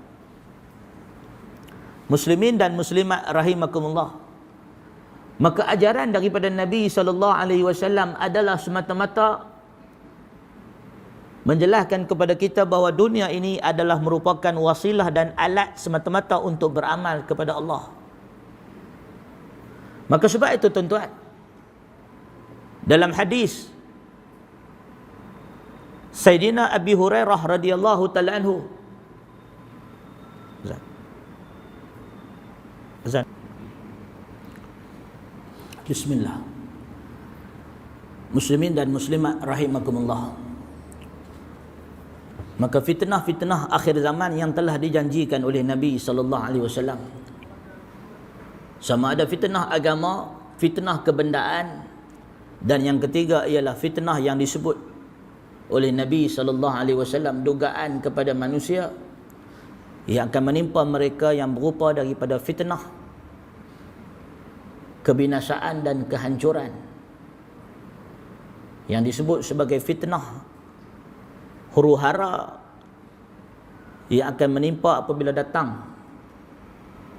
Muslimin dan muslimat rahimakumullah, maka ajaran daripada Nabi SAW adalah semata-mata menjelaskan kepada kita bahawa dunia ini adalah merupakan wasilah dan alat semata-mata untuk beramal kepada Allah. Maka sebab itu tuan-tuan, dalam hadis Sayyidina Abi Hurairah radhiyallahu ta'ala anhu, Bismillah. Muslimin dan muslimat rahimakumullah, maka fitnah-fitnah akhir zaman yang telah dijanjikan oleh Nabi SAW, sama ada fitnah agama, fitnah kebendaan, dan yang ketiga ialah fitnah yang disebut oleh Nabi SAW, dugaan kepada manusia yang akan menimpa mereka yang berupa daripada fitnah kebinasaan dan kehancuran, yang disebut sebagai fitnah huru-hara yang akan menimpa apabila datang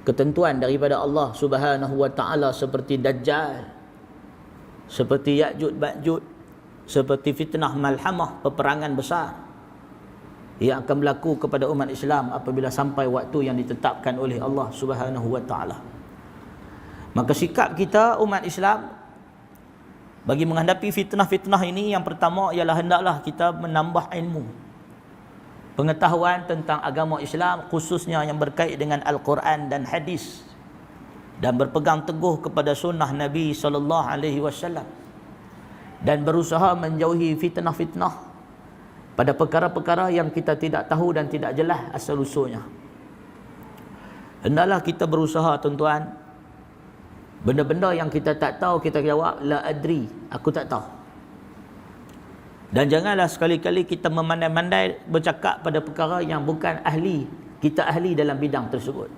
ketentuan daripada Allah Subhanahu wa taala, seperti Dajjal, seperti Ya'juj Ma'juj, seperti fitnah malhamah, peperangan besar yang akan berlaku kepada umat Islam apabila sampai waktu yang ditetapkan oleh Allah Subhanahu wa taala. Maka sikap kita umat Islam bagi menghadapi fitnah-fitnah ini, yang pertama ialah hendaklah kita menambah ilmu, pengetahuan tentang agama Islam, khususnya yang berkait dengan Al-Quran dan hadis, dan berpegang teguh kepada sunnah Nabi SAW, dan berusaha menjauhi fitnah-fitnah pada perkara-perkara yang kita tidak tahu dan tidak jelas asal usulnya. Hendaklah kita berusaha tuan-tuan, benda-benda yang kita tak tahu kita jawab la adri, aku tak tahu. Dan janganlah sekali-kali kita memandai-mandai bercakap pada perkara yang bukan ahli, kita ahli dalam bidang tersebut.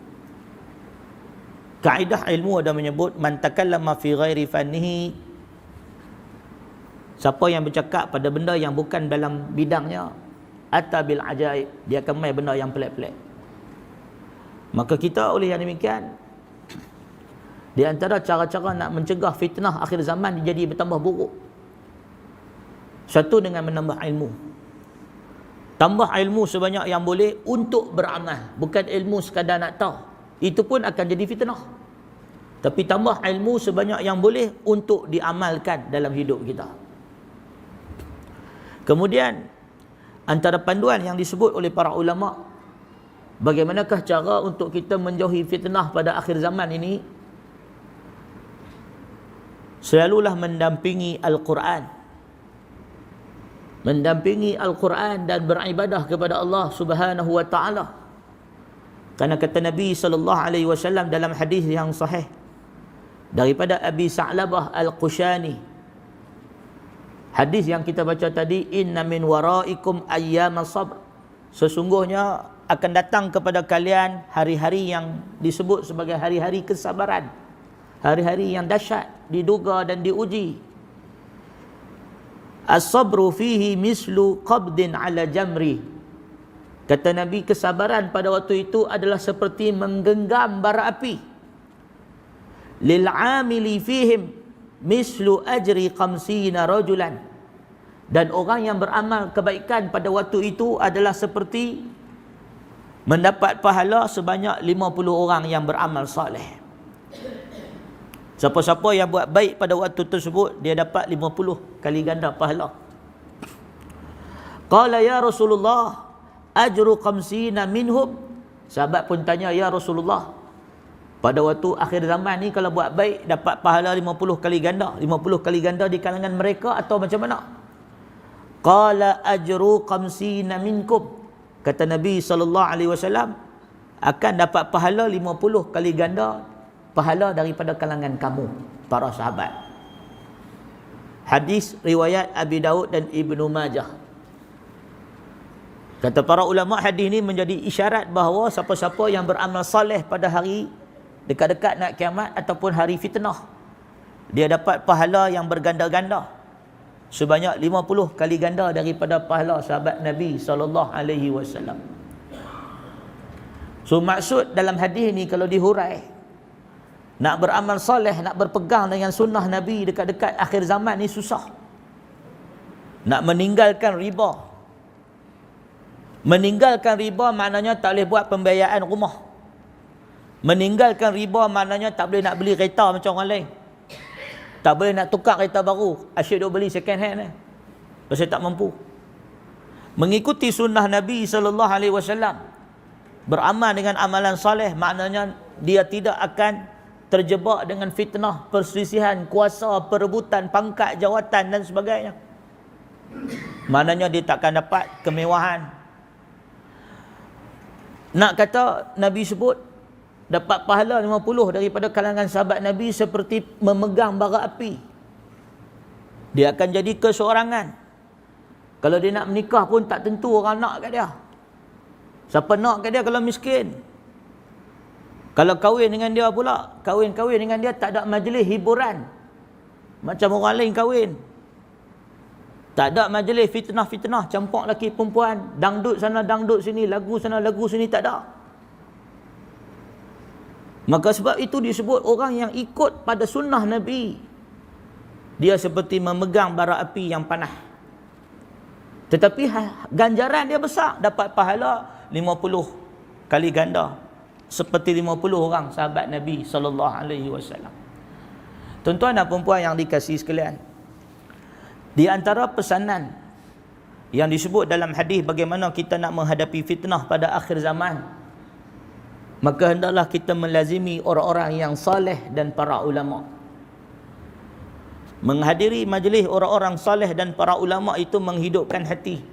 Kaedah ilmu ada menyebut, man takallama fi ghairi fannihi, siapa yang bercakap pada benda yang bukan dalam bidangnya, atabil ajaib, dia akan mai benda yang pelik-pelik. Maka kita oleh yang demikian, di antara cara-cara nak mencegah fitnah akhir zaman jadi bertambah buruk, satu dengan menambah ilmu. Tambah ilmu sebanyak yang boleh untuk beramal, bukan ilmu sekadar nak tahu, itu pun akan jadi fitnah. Tapi tambah ilmu sebanyak yang boleh untuk diamalkan dalam hidup kita. Kemudian antara panduan yang disebut oleh para ulama, bagaimanakah cara untuk kita menjauhi fitnah pada akhir zaman ini, selalulah mendampingi Al-Quran. Mendampingi Al-Quran dan beribadah kepada Allah Subhanahu wa taala. Karena kata Nabi sallallahu alaihi wasallam dalam hadis yang sahih daripada Abi Sa'labah Al-Qushani, hadis yang kita baca tadi, inna min waraikum ayyama sabr, sesungguhnya akan datang kepada kalian hari-hari yang disebut sebagai hari-hari kesabaran, hari-hari yang dahsyat, diduga dan diuji. As-sabru fihi mislu qabdin ala jamri, kata Nabi, kesabaran pada waktu itu adalah seperti menggenggam bara api. Lil amili fihim mislu ajri khamsina rajulan, dan orang yang beramal kebaikan pada waktu itu adalah seperti mendapat pahala sebanyak 50 orang yang beramal soleh. Siapa-siapa yang buat baik pada waktu tersebut, dia dapat 50 kali ganda pahala. Qala ya Rasulullah ajru khamsina minhum, sahabat pun tanya, ya Rasulullah, pada waktu akhir zaman ni kalau buat baik dapat pahala 50 kali ganda, 50 kali ganda di kalangan mereka atau macam mana? Qala ajru khamsina minkum, kata Nabi SAW, akan dapat pahala 50 kali ganda pahala daripada kalangan kamu, para sahabat. Hadis riwayat Abi Daud dan Ibnu Majah. Kata para ulama, hadis ini menjadi isyarat bahawa siapa-siapa yang beramal soleh pada hari dekat-dekat nak kiamat ataupun hari fitnah, dia dapat pahala yang berganda-ganda sebanyak 50 kali ganda daripada pahala sahabat Nabi SAW. So maksud dalam hadis ni kalau dihurai, nak beramal soleh, nak berpegang dengan sunnah Nabi dekat-dekat akhir zaman ni susah. Nak meninggalkan riba. Meninggalkan riba maknanya tak boleh buat pembiayaan rumah. Meninggalkan riba maknanya tak boleh nak beli kereta macam orang lain. Tak boleh nak tukar kereta baru. Asyik duk beli second hand pasal tak mampu. Mengikuti sunnah Nabi SAW, beramal dengan amalan soleh, maknanya dia tidak akan terjebak dengan fitnah, perselisihan, kuasa, perebutan, pangkat, jawatan dan sebagainya. Maknanya dia takkan dapat kemewahan. Nak kata Nabi sebut dapat pahala 50 daripada kalangan sahabat Nabi seperti memegang bara api. Dia akan jadi keseorangan. Kalau dia nak menikah pun tak tentu orang nak kat dia. Siapa nak kat dia kalau miskin? Kalau kahwin dengan dia pula, kahwin-kahwin dengan dia tak ada majlis hiburan macam orang lain kahwin. Tak ada majlis fitnah-fitnah, campur lelaki perempuan, dangdut sana dangdut sini, lagu sana lagu sini, tak ada. Maka sebab itu disebut orang yang ikut pada sunnah Nabi, dia seperti memegang bara api yang panas. Tetapi ganjaran dia besar, dapat pahala 50 kali ganda seperti 50 orang sahabat Nabi SAW. Tuan-tuan dan puan-puan yang dikasihi sekalian, di antara pesanan yang disebut dalam hadis bagaimana kita nak menghadapi fitnah pada akhir zaman, maka hendaklah kita melazimi orang-orang yang saleh dan para ulama. Menghadiri majlis orang-orang saleh dan para ulama itu menghidupkan hati.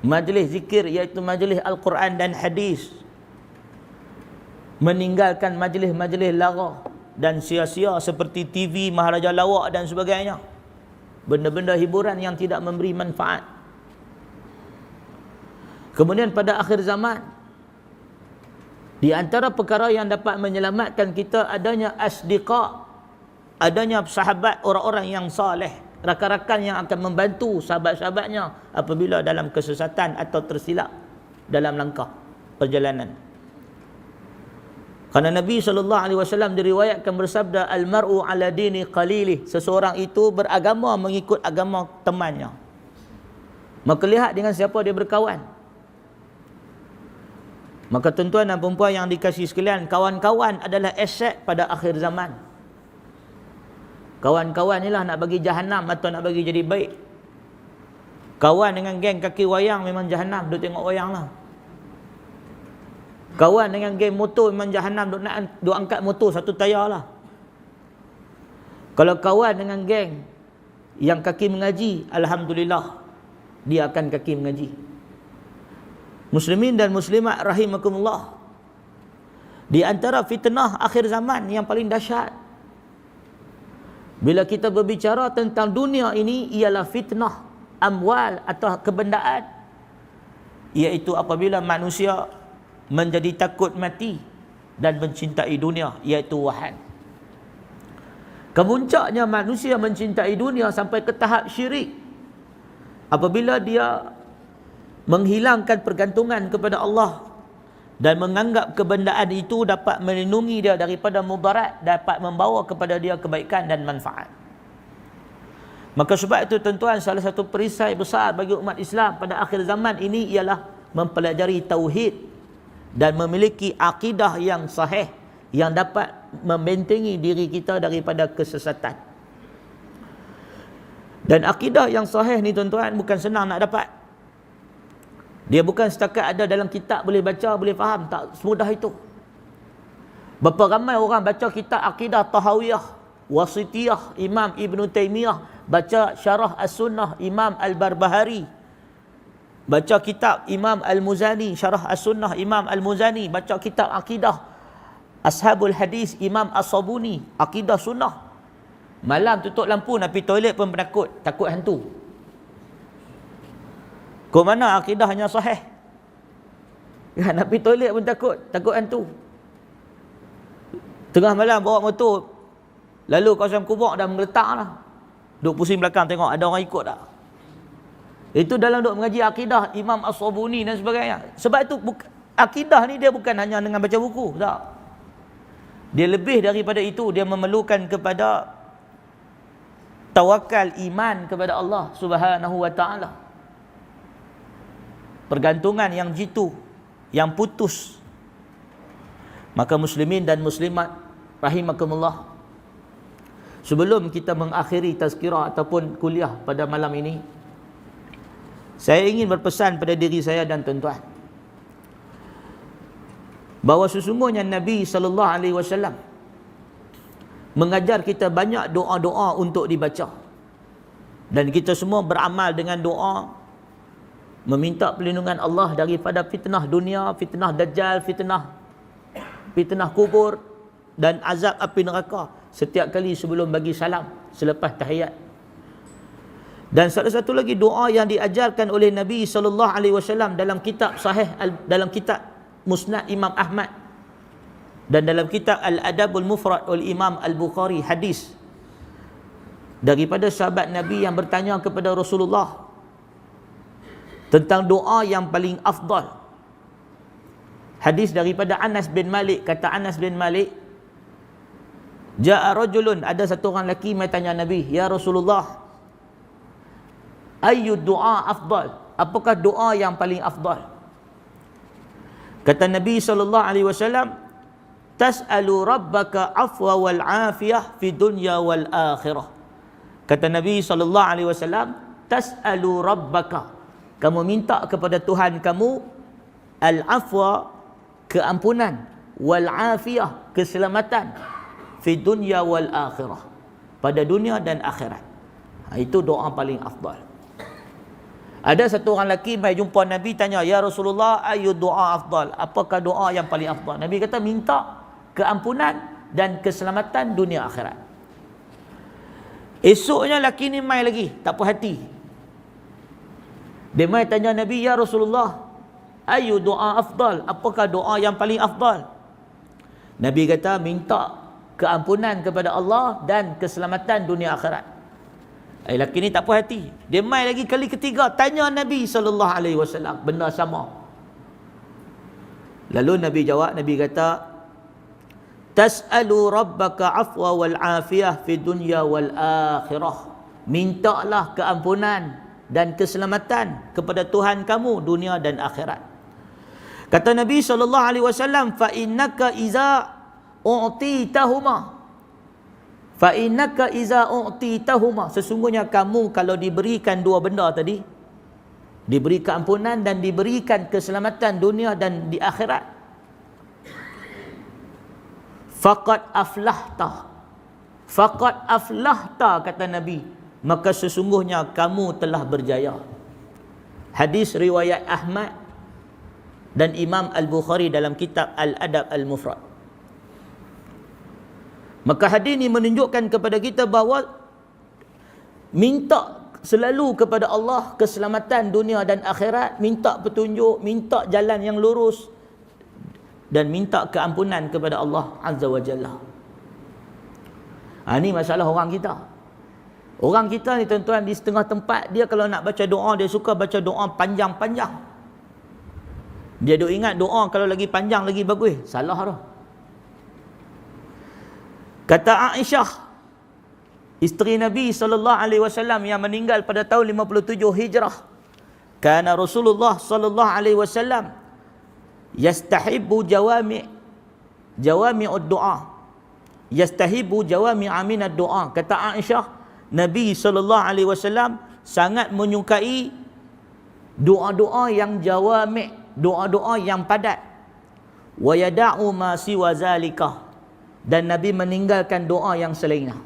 Majlis zikir iaitu majlis Al-Quran dan hadis, meninggalkan majlis-majlis lara dan sia-sia seperti TV, Maharaja Lawak dan sebagainya, benda-benda hiburan yang tidak memberi manfaat. Kemudian pada akhir zaman, di antara perkara yang dapat menyelamatkan kita adanya asdiqa, adanya sahabat, orang-orang yang saleh, rakan-rakan yang akan membantu sahabat-sahabatnya apabila dalam kesesatan atau tersilap dalam langkah perjalanan. Karena Nabi SAW diriwayatkan bersabda, al-mar'u ala dini qalilih, seseorang itu beragama mengikut agama temannya. Maka lihat dengan siapa dia berkawan. Maka tuan-tuan dan puan-puan yang dikasihi sekalian, kawan-kawan adalah aset pada akhir zaman. Kawan-kawan inilah nak bagi jahanam atau nak bagi jadi baik. Kawan dengan geng kaki wayang memang jahanam, duk tengok wayang lah. Kawan dengan geng motor memang jahanam, duk angkat motor satu tayar lah. Kalau kawan dengan geng yang kaki mengaji, alhamdulillah, dia akan kaki mengaji. Muslimin dan muslimat rahimakumullah, di antara fitnah akhir zaman yang paling dahsyat bila kita berbicara tentang dunia ini ialah fitnah amwal atau kebendaan, iaitu apabila manusia menjadi takut mati dan mencintai dunia, iaitu wahan. Kemuncaknya manusia mencintai dunia sampai ke tahap syirik apabila dia menghilangkan pergantungan kepada Allah dan menganggap kebendaan itu dapat melindungi dia daripada mudarat, dapat membawa kepada dia kebaikan dan manfaat. Maka sebab itu tuan-tuan, salah satu perisai besar bagi umat Islam pada akhir zaman ini ialah mempelajari tauhid dan memiliki akidah yang sahih yang dapat membentengi diri kita daripada kesesatan. Dan akidah yang sahih ni tuan-tuan bukan senang nak dapat. Dia bukan setakat ada dalam kitab boleh baca, boleh faham, tak semudah itu. Berapa ramai orang baca kitab akidah Tahawiyah, Wasitiyah, Imam Ibn Taymiyah, baca Syarah As-Sunnah Imam Al-Barbahari, baca kitab Imam Al-Muzani, Syarah As-Sunnah Imam Al-Muzani, baca kitab akidah Ashabul Hadis Imam As-Sabuni, akidah sunnah. Malam tutup lampu nak pergi toilet pun penakut, takut hantu. Kau mana akidahnya sahih? Ya, nak pergi toilet pun takut hantu. Tengah malam bawa motor lalu kawasan kubur dah menggeletak lah. Duk pusing belakang tengok ada orang ikut tak. Itu dalam duk mengaji akidah Imam As-Sabuni dan sebagainya. Sebab itu akidah ni dia bukan hanya dengan baca buku, tak. Dia lebih daripada itu, dia memerlukan kepada tawakal iman kepada Allah Subhanahu wa taala. Pergantungan yang jitu, yang putus. Maka muslimin dan muslimat rahimakumullah, sebelum kita mengakhiri tazkirah ataupun kuliah pada malam ini, saya ingin berpesan pada diri saya dan tuan-tuan bahawa sesungguhnya Nabi SAW mengajar kita banyak doa-doa untuk dibaca, dan kita semua beramal dengan doa meminta perlindungan Allah daripada fitnah dunia, fitnah dajjal, fitnah kubur dan azab api neraka setiap kali sebelum bagi salam selepas tahiyat. Dan salah satu lagi doa yang diajarkan oleh Nabi SAW dalam kitab sahih, dalam kitab Musnad Imam Ahmad dan dalam kitab Al-Adabul Mufrad oleh Imam Al-Bukhari, hadis daripada sahabat Nabi yang bertanya kepada Rasulullah tentang doa yang paling afdal. Hadis daripada Anas bin Malik, kata Anas bin Malik, ja'a rajulun, ada satu orang lelaki mai tanya Nabi, ya Rasulullah, ayyu doa afdal, apakah doa yang paling afdal? Kata Nabi SAW, tas'alu rabbaka afwa wal afiyah fi dunya wal akhirah. Kata Nabi SAW, tas'alu rabbaka, kamu minta kepada Tuhan kamu al-afwa, keampunan, wal afiyah, keselamatan, fi dunya wal akhirah, pada dunia dan akhirat. Itu doa paling afdal. Ada satu orang lelaki mai jumpa Nabi, tanya, ya Rasulullah, ayu doa afdal, apakah doa yang paling afdal? Nabi kata, minta keampunan dan keselamatan dunia akhirat. Esoknya lelaki ni mai lagi, tak puas hati. Dia mai tanya Nabi, ya Rasulullah, ayu doa afdal, apakah doa yang paling afdal? Nabi kata, minta keampunan kepada Allah dan keselamatan dunia akhirat. Lelaki ni tak puas hati. Dia mai lagi kali ketiga, tanya Nabi SAW, benda sama. Lalu Nabi jawab, Nabi kata, tas'alu rabbaka afwa wal afiyah fi dunya wal akhirah. Mintalah keampunan dan keselamatan kepada Tuhan kamu dunia dan akhirat. Kata Nabi SAW, fa innaka iza u'titahuma, fa innaka iza u'titahuma, sesungguhnya kamu kalau diberikan dua benda tadi, diberi keampunan dan diberikan keselamatan dunia dan di akhirat, faqad aflahta, Faqad aflahta, kata Nabi, maka sesungguhnya kamu telah berjaya. Hadis riwayat Ahmad dan Imam Al-Bukhari dalam kitab Al-Adab Al-Mufrad. Maka hadis ini menunjukkan kepada kita bahawa minta selalu kepada Allah keselamatan dunia dan akhirat, minta petunjuk, minta jalan yang lurus, dan minta keampunan kepada Allah Azza wa Jalla. Ini masalah orang kita. Orang kita ni tuan-tuan, di setengah tempat dia kalau nak baca doa, dia suka baca doa panjang-panjang. Dia duk ingat doa kalau lagi panjang lagi bagus. Salah tu. Kata Aisyah, isteri Nabi SAW yang meninggal pada tahun 57 Hijrah, kana Rasulullah SAW yastahibbu jawami'ud du'a, yastahibbu jawami'a minad du'a. Kata Aisyah, Nabi SAW sangat menyukai doa-doa yang jawami', doa-doa yang padat. Wa yada'u ma siwa zalika, dan Nabi meninggalkan doa yang selainnya.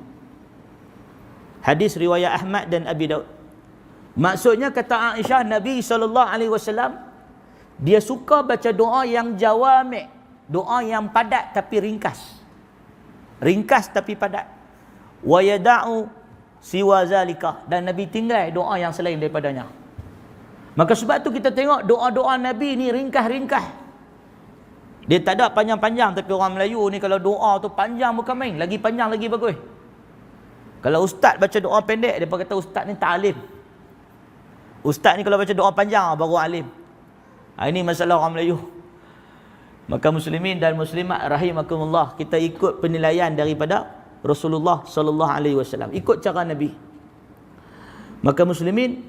Hadis riwayat Ahmad dan Abi Daud. Maksudnya, kata Aisyah, Nabi SAW dia suka baca doa yang jawami', doa yang padat tapi ringkas. Ringkas tapi padat. Wa yada'u siwa zalika, dan Nabi tinggal doa yang selain daripadanya. Maka sebab tu kita tengok doa-doa Nabi ni ringkas-ringkas. Dia tak ada panjang-panjang, tapi orang Melayu ni kalau doa tu panjang bukan main, lagi panjang lagi bagus. Kalau ustaz baca doa pendek, dia kata ustaz ni tak alim. Ustaz ni kalau baca doa panjang baru alim. Ini masalah orang Melayu. Maka muslimin dan muslimat rahimakumullah, kita ikut penilaian daripada Rasulullah sallallahu alaihi wasallam, ikut cara Nabi. Maka muslimin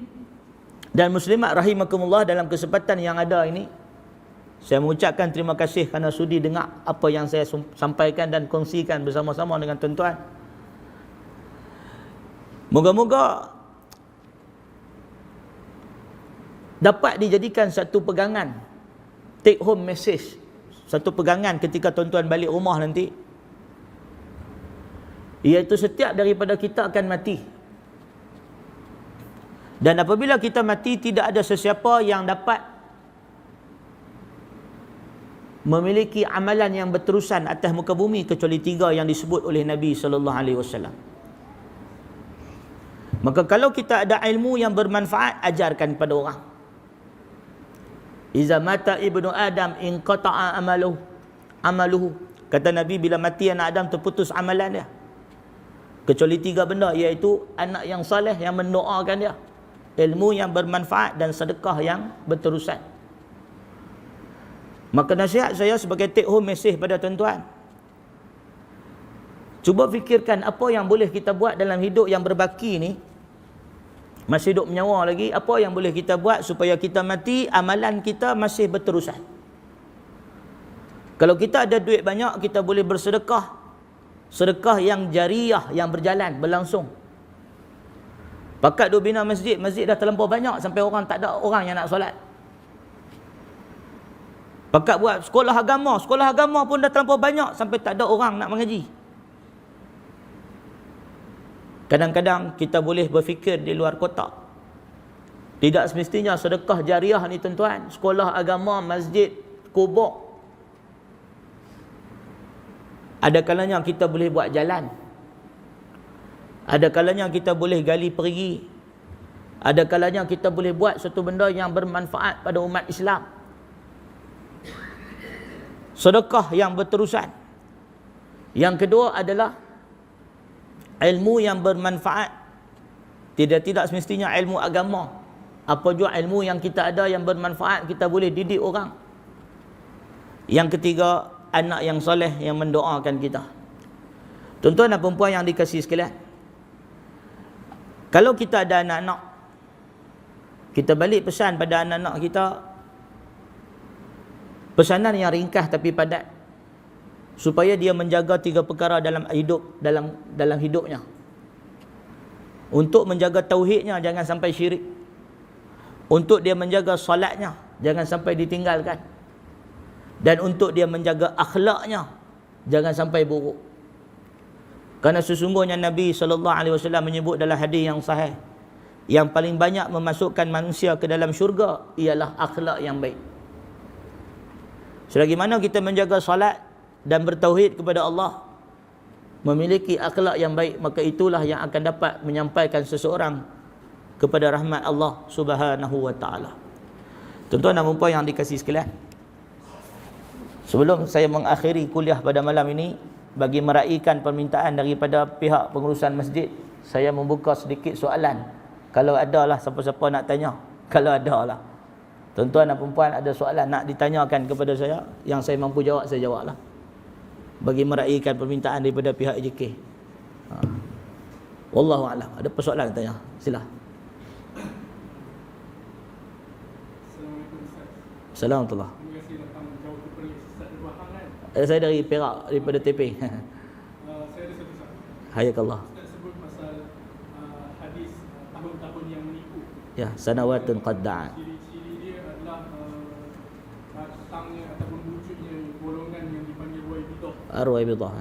dan muslimat rahimakumullah, dalam kesempatan yang ada ini, saya mengucapkan terima kasih kerana sudi dengar apa yang saya sampaikan dan kongsikan bersama-sama dengan tuan-tuan. Moga-moga dapat dijadikan satu pegangan, take home message, satu pegangan ketika tuan-tuan balik rumah nanti, iaitu setiap daripada kita akan mati. Dan apabila kita mati, tidak ada sesiapa yang dapat memiliki amalan yang berterusan atas muka bumi kecuali 3 yang disebut oleh Nabi SAW. Maka kalau kita ada ilmu yang bermanfaat, ajarkan kepada orang. Iza mata ibnu Adam inqata'a amaluhu. Kata Nabi, bila mati anak Adam, terputus amalan dia. Kecuali 3 benda, iaitu anak yang saleh yang mendoakan dia, ilmu yang bermanfaat, dan sedekah yang berterusan. Maka nasihat saya sebagai take home message pada tuan-tuan, cuba fikirkan apa yang boleh kita buat dalam hidup yang berbaki ni, masih hidup menyawa lagi, apa yang boleh kita buat supaya kita mati amalan kita masih berterusan. Kalau kita ada duit banyak, kita boleh bersedekah, sedekah yang jariah, yang berjalan, berlangsung. Pakat duk bina masjid, masjid dah terlampau banyak sampai orang tak ada orang yang nak solat. Pakat buat sekolah agama pun dah terlampau banyak sampai tak ada orang nak mengaji. Kadang-kadang kita boleh berfikir di luar kotak. Tidak semestinya sedekah jariah ni tuan-tuan, sekolah agama, masjid, kubur. Ada kalanya kita boleh buat jalan. Ada kalanya kita boleh gali perigi. Ada kalanya kita boleh buat satu benda yang bermanfaat pada umat Islam. Sedekah yang berterusan. Yang kedua adalah ilmu yang bermanfaat. Tidak semestinya ilmu agama. Apa jua ilmu yang kita ada yang bermanfaat, kita boleh didik orang. Yang ketiga, anak yang soleh yang mendoakan kita. Tuan-tuan dan perempuan yang dikasihi sekalian, kalau kita ada anak-anak, kita balik pesan pada anak-anak kita, pesanan yang ringkas tapi padat, supaya dia menjaga 3 perkara dalam hidupnya. Untuk menjaga tauhidnya, jangan sampai syirik. Untuk dia menjaga solatnya, jangan sampai ditinggalkan. Dan untuk dia menjaga akhlaknya, jangan sampai buruk. Kerana sesungguhnya Nabi SAW menyebut dalam hadis yang sahih, yang paling banyak memasukkan manusia ke dalam syurga ialah akhlak yang baik. Selagi mana kita menjaga salat dan bertauhid kepada Allah, memiliki akhlak yang baik, maka itulah yang akan dapat menyampaikan seseorang kepada rahmat Allah Subhanahu wa taala. Tuan-tuan dan puan yang dikasihi sekalian, sebelum saya mengakhiri kuliah pada malam ini, bagi meraihkan permintaan daripada pihak pengurusan masjid, saya membuka sedikit soalan. Kalau ada lah siapa-siapa nak tanya, kalau ada lah, tuan-tuan dan puan ada soalan nak ditanyakan kepada saya, yang saya mampu jawab, saya jawab lah, bagi meraihkan permintaan daripada pihak AJK. Wallahu a'lam. Ada persoalan tanya, sila. Assalamualaikum. Terima kasih datang menjawab kepada Ustaz Ibrahim kan. Saya dari Perak, daripada Taipei. Saya ada satu soalan. Hayakallah. Ustaz sebut pasal hadis tahun-tahun yang menipu. Ya, sanawatun qad da'at. Ciri-ciri dia adalah datangnya ataupun wujudnya golongan yang dipanggil Ruwaibidah. Ruwaibidah.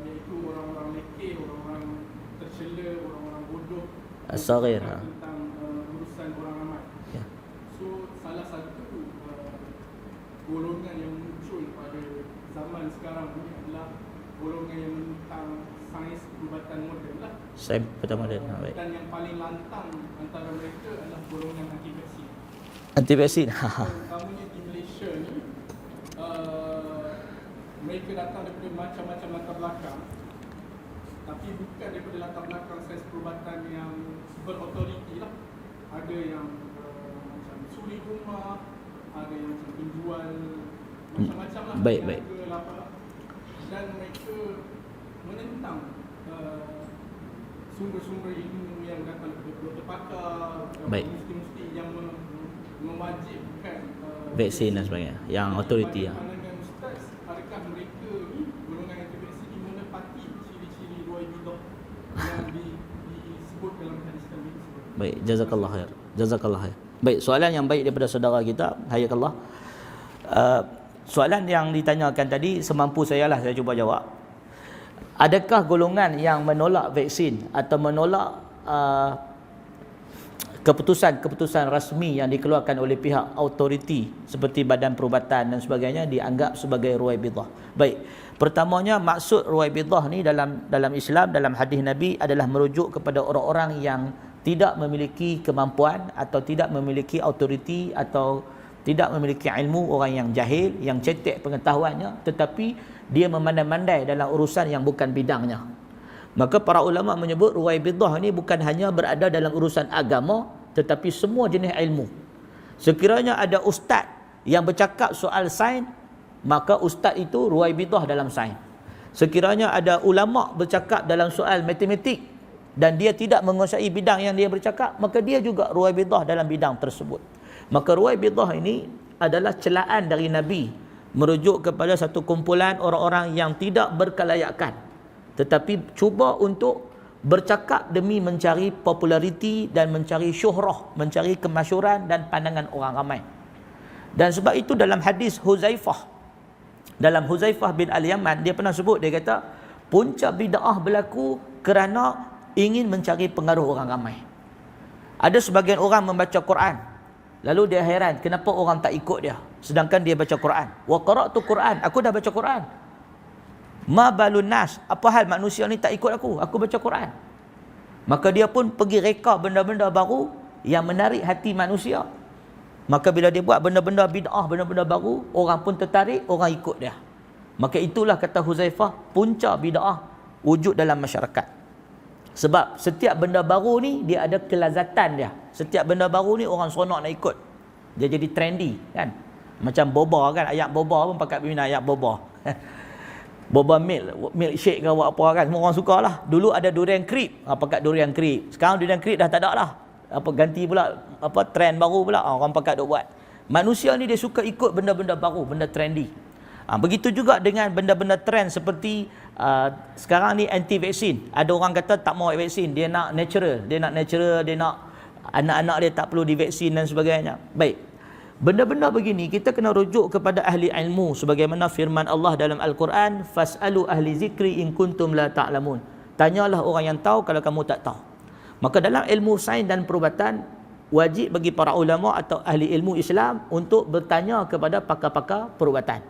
Iaitu orang-orang lekeh, orang-orang tercela, orang-orang bodoh. As-saghir. Tentang urusan orang ramai. Ya. So salah satu golongan yang muncul pada zaman sekarang ini adalah golongan yang menentang sains perubatan moden lah. Saya pertama dia. Baik. Dan yang paling lantang antara mereka adalah golongan anti-vaksin. Anti-vaksin. Terutamanya di Malaysia ni, mereka datang daripada macam-macam latar belakang, tapi bukan daripada latar belakang sains perubatan yang berautoriti lah. Ada yang macam suri rumah, ada yang macam penjual, macam-macam lah. Baik, baik. Dan mereka menentang sumber-sumber ilmu yang datang daripada doktor pakar, mesti-mesti yang mewajibkan vaksin dan sebagainya, yang autoriti ya. Pandangan Ustaz, adakah mereka ni golongan anti-vaksin ini menepati ciri-ciri Ruwaibidah yang disebut dalam hadis Nabi tersebut? Baik, jazakallah khair. Jazakallah khair. Baik, soalan yang baik daripada saudara kita, hayakallah. Soalan yang ditanyakan tadi semampu saya lah saya cuba jawab. Adakah golongan yang menolak vaksin atau menolak keputusan-keputusan rasmi yang dikeluarkan oleh pihak autoriti seperti Badan Perubatan dan sebagainya dianggap sebagai Ruwaibidah? Baik, pertamanya maksud Ruwaibidah ni dalam Islam, dalam hadis Nabi adalah merujuk kepada orang-orang yang tidak memiliki kemampuan atau tidak memiliki autoriti atau tidak memiliki ilmu, orang yang jahil, yang cetek pengetahuannya, tetapi dia memandai-mandai dalam urusan yang bukan bidangnya. Maka para ulama menyebut Ruwaibidah ini bukan hanya berada dalam urusan agama, tetapi semua jenis ilmu. Sekiranya ada ustaz yang bercakap soal sains, maka ustaz itu Ruwaibidah dalam sains. Sekiranya ada ulama bercakap dalam soal matematik dan dia tidak menguasai bidang yang dia bercakap, maka dia juga Ruwaibidah dalam bidang tersebut. Maka Ruwaibidah ini adalah celaan dari Nabi merujuk kepada satu kumpulan orang-orang yang tidak berkelayakan, tetapi cuba untuk bercakap demi mencari populariti dan mencari syuhrah, mencari kemasyhuran dan pandangan orang ramai. Dan sebab itu dalam hadis Huzaifah, dalam Huzaifah bin Al-Yaman, dia pernah sebut, dia kata punca bid'ah berlaku kerana ingin mencari pengaruh orang ramai. Ada sebagian orang membaca Quran, lalu dia heran kenapa orang tak ikut dia, sedangkan dia baca Quran. Wa qara'tu Quran, aku dah baca Quran. Ma balun nas, apa hal manusia ni tak ikut aku baca Quran. Maka dia pun pergi reka benda-benda baru yang menarik hati manusia. Maka bila dia buat benda-benda bid'ah, benda-benda baru, orang pun tertarik, orang ikut dia. Maka itulah kata Huzaifah, punca bid'ah wujud dalam masyarakat. Sebab setiap benda baru ni dia ada kelazatan dia. Setiap benda baru ni orang seronok nak ikut. Dia jadi trendy kan. Macam boba kan, ayat boba pun pakai bina ayat boba. Boba milkshake ke apa kan, semua orang suka lah. Dulu ada durian creep, pakai durian creep. Sekarang durian creep dah tak ada lah. Ganti pula trend baru pula, orang pakai duk buat. Manusia ni dia suka ikut benda-benda baru, benda trendy. Begitu juga dengan benda-benda trend seperti sekarang ni anti vaksin. Ada orang kata tak mau vaksin, dia nak natural, dia nak anak-anak dia tak perlu divaksin dan sebagainya. Baik. Benda-benda begini kita kena rujuk kepada ahli ilmu sebagaimana firman Allah dalam Al-Quran, fasalu ahli zikri in kuntum la ta'lamun. Tanyalah orang yang tahu kalau kamu tak tahu. Maka dalam ilmu sains dan perubatan, wajib bagi para ulama atau ahli ilmu Islam untuk bertanya kepada pakar-pakar perubatan.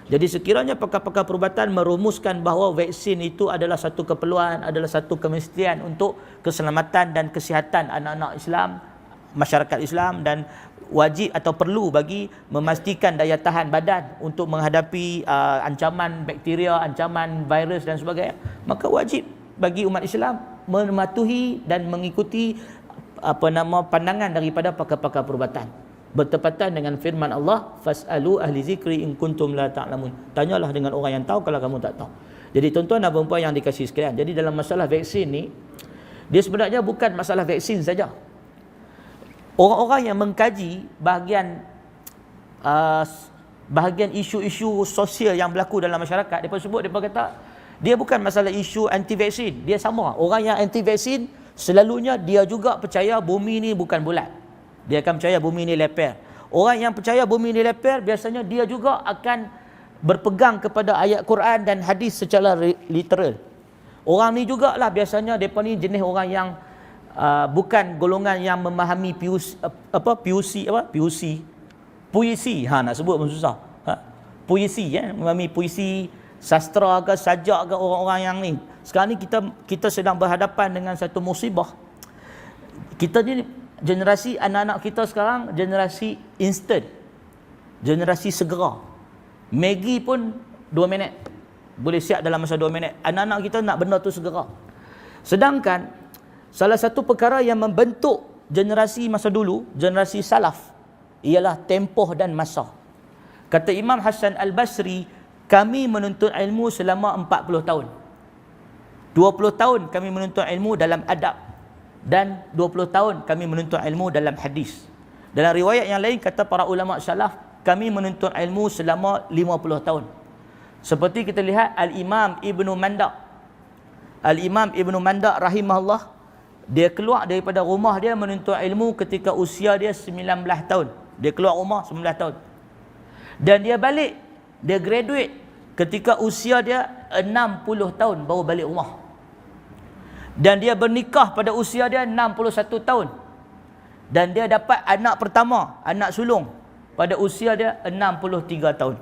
Jadi sekiranya pakar-pakar perubatan merumuskan bahawa vaksin itu adalah satu keperluan, adalah satu kemestian untuk keselamatan dan kesihatan anak-anak Islam, masyarakat Islam, dan wajib atau perlu bagi memastikan daya tahan badan untuk menghadapi ancaman bakteria, ancaman virus dan sebagainya, maka wajib bagi umat Islam mematuhi dan mengikuti pandangan daripada pakar-pakar perubatan, bertepatan dengan firman Allah, fasalu ahli zikri in kuntum la ta'lamun. Tanyalah dengan orang yang tahu kalau kamu tak tahu. Jadi tuan-tuan dan puan yang dikasihi sekalian, jadi dalam masalah vaksin ni, dia sebenarnya bukan masalah vaksin saja. Orang-orang yang mengkaji bahagian isu-isu sosial yang berlaku dalam masyarakat, mereka kata dia bukan masalah isu anti vaksin. Dia sama. Orang yang anti vaksin selalunya dia juga percaya bumi ni bukan bulat. Dia akan percaya bumi ni leper. Orang yang percaya bumi ni leper, biasanya dia juga akan berpegang kepada ayat Quran dan hadis secara literal. Orang ni jugalah biasanya mereka ni jenis orang yang bukan golongan yang memahami puisi. Nak sebut pun susah. Puisi, memahami puisi, sastra ke, sajak ke orang-orang yang ni. Sekarang ni kita sedang berhadapan dengan satu musibah. Kita ni generasi anak-anak kita sekarang generasi instant. Generasi segera. Maggi pun 2 minit. Boleh siap dalam masa 2 minit. Anak-anak kita nak benda tu segera. Sedangkan salah satu perkara yang membentuk generasi masa dulu, generasi salaf, ialah tempoh dan masa. Kata Imam Hasan Al-Basri, kami menuntut ilmu selama 40 tahun. 20 tahun kami menuntut ilmu dalam adab, dan 20 tahun kami menuntut ilmu dalam hadis. Dalam riwayat yang lain kata para ulama salaf, kami menuntut ilmu selama 50 tahun. Seperti kita lihat Al-Imam Ibnu Manda. Al-Imam Ibnu Manda rahimahullah, dia keluar daripada rumah dia menuntut ilmu ketika usia dia 19 tahun. Dia keluar rumah 19 tahun. Dan dia balik, dia graduate ketika usia dia 60 tahun baru balik rumah. Dan dia bernikah pada usia dia 61 tahun. Dan dia dapat anak pertama, anak sulung, pada usia dia 63 tahun.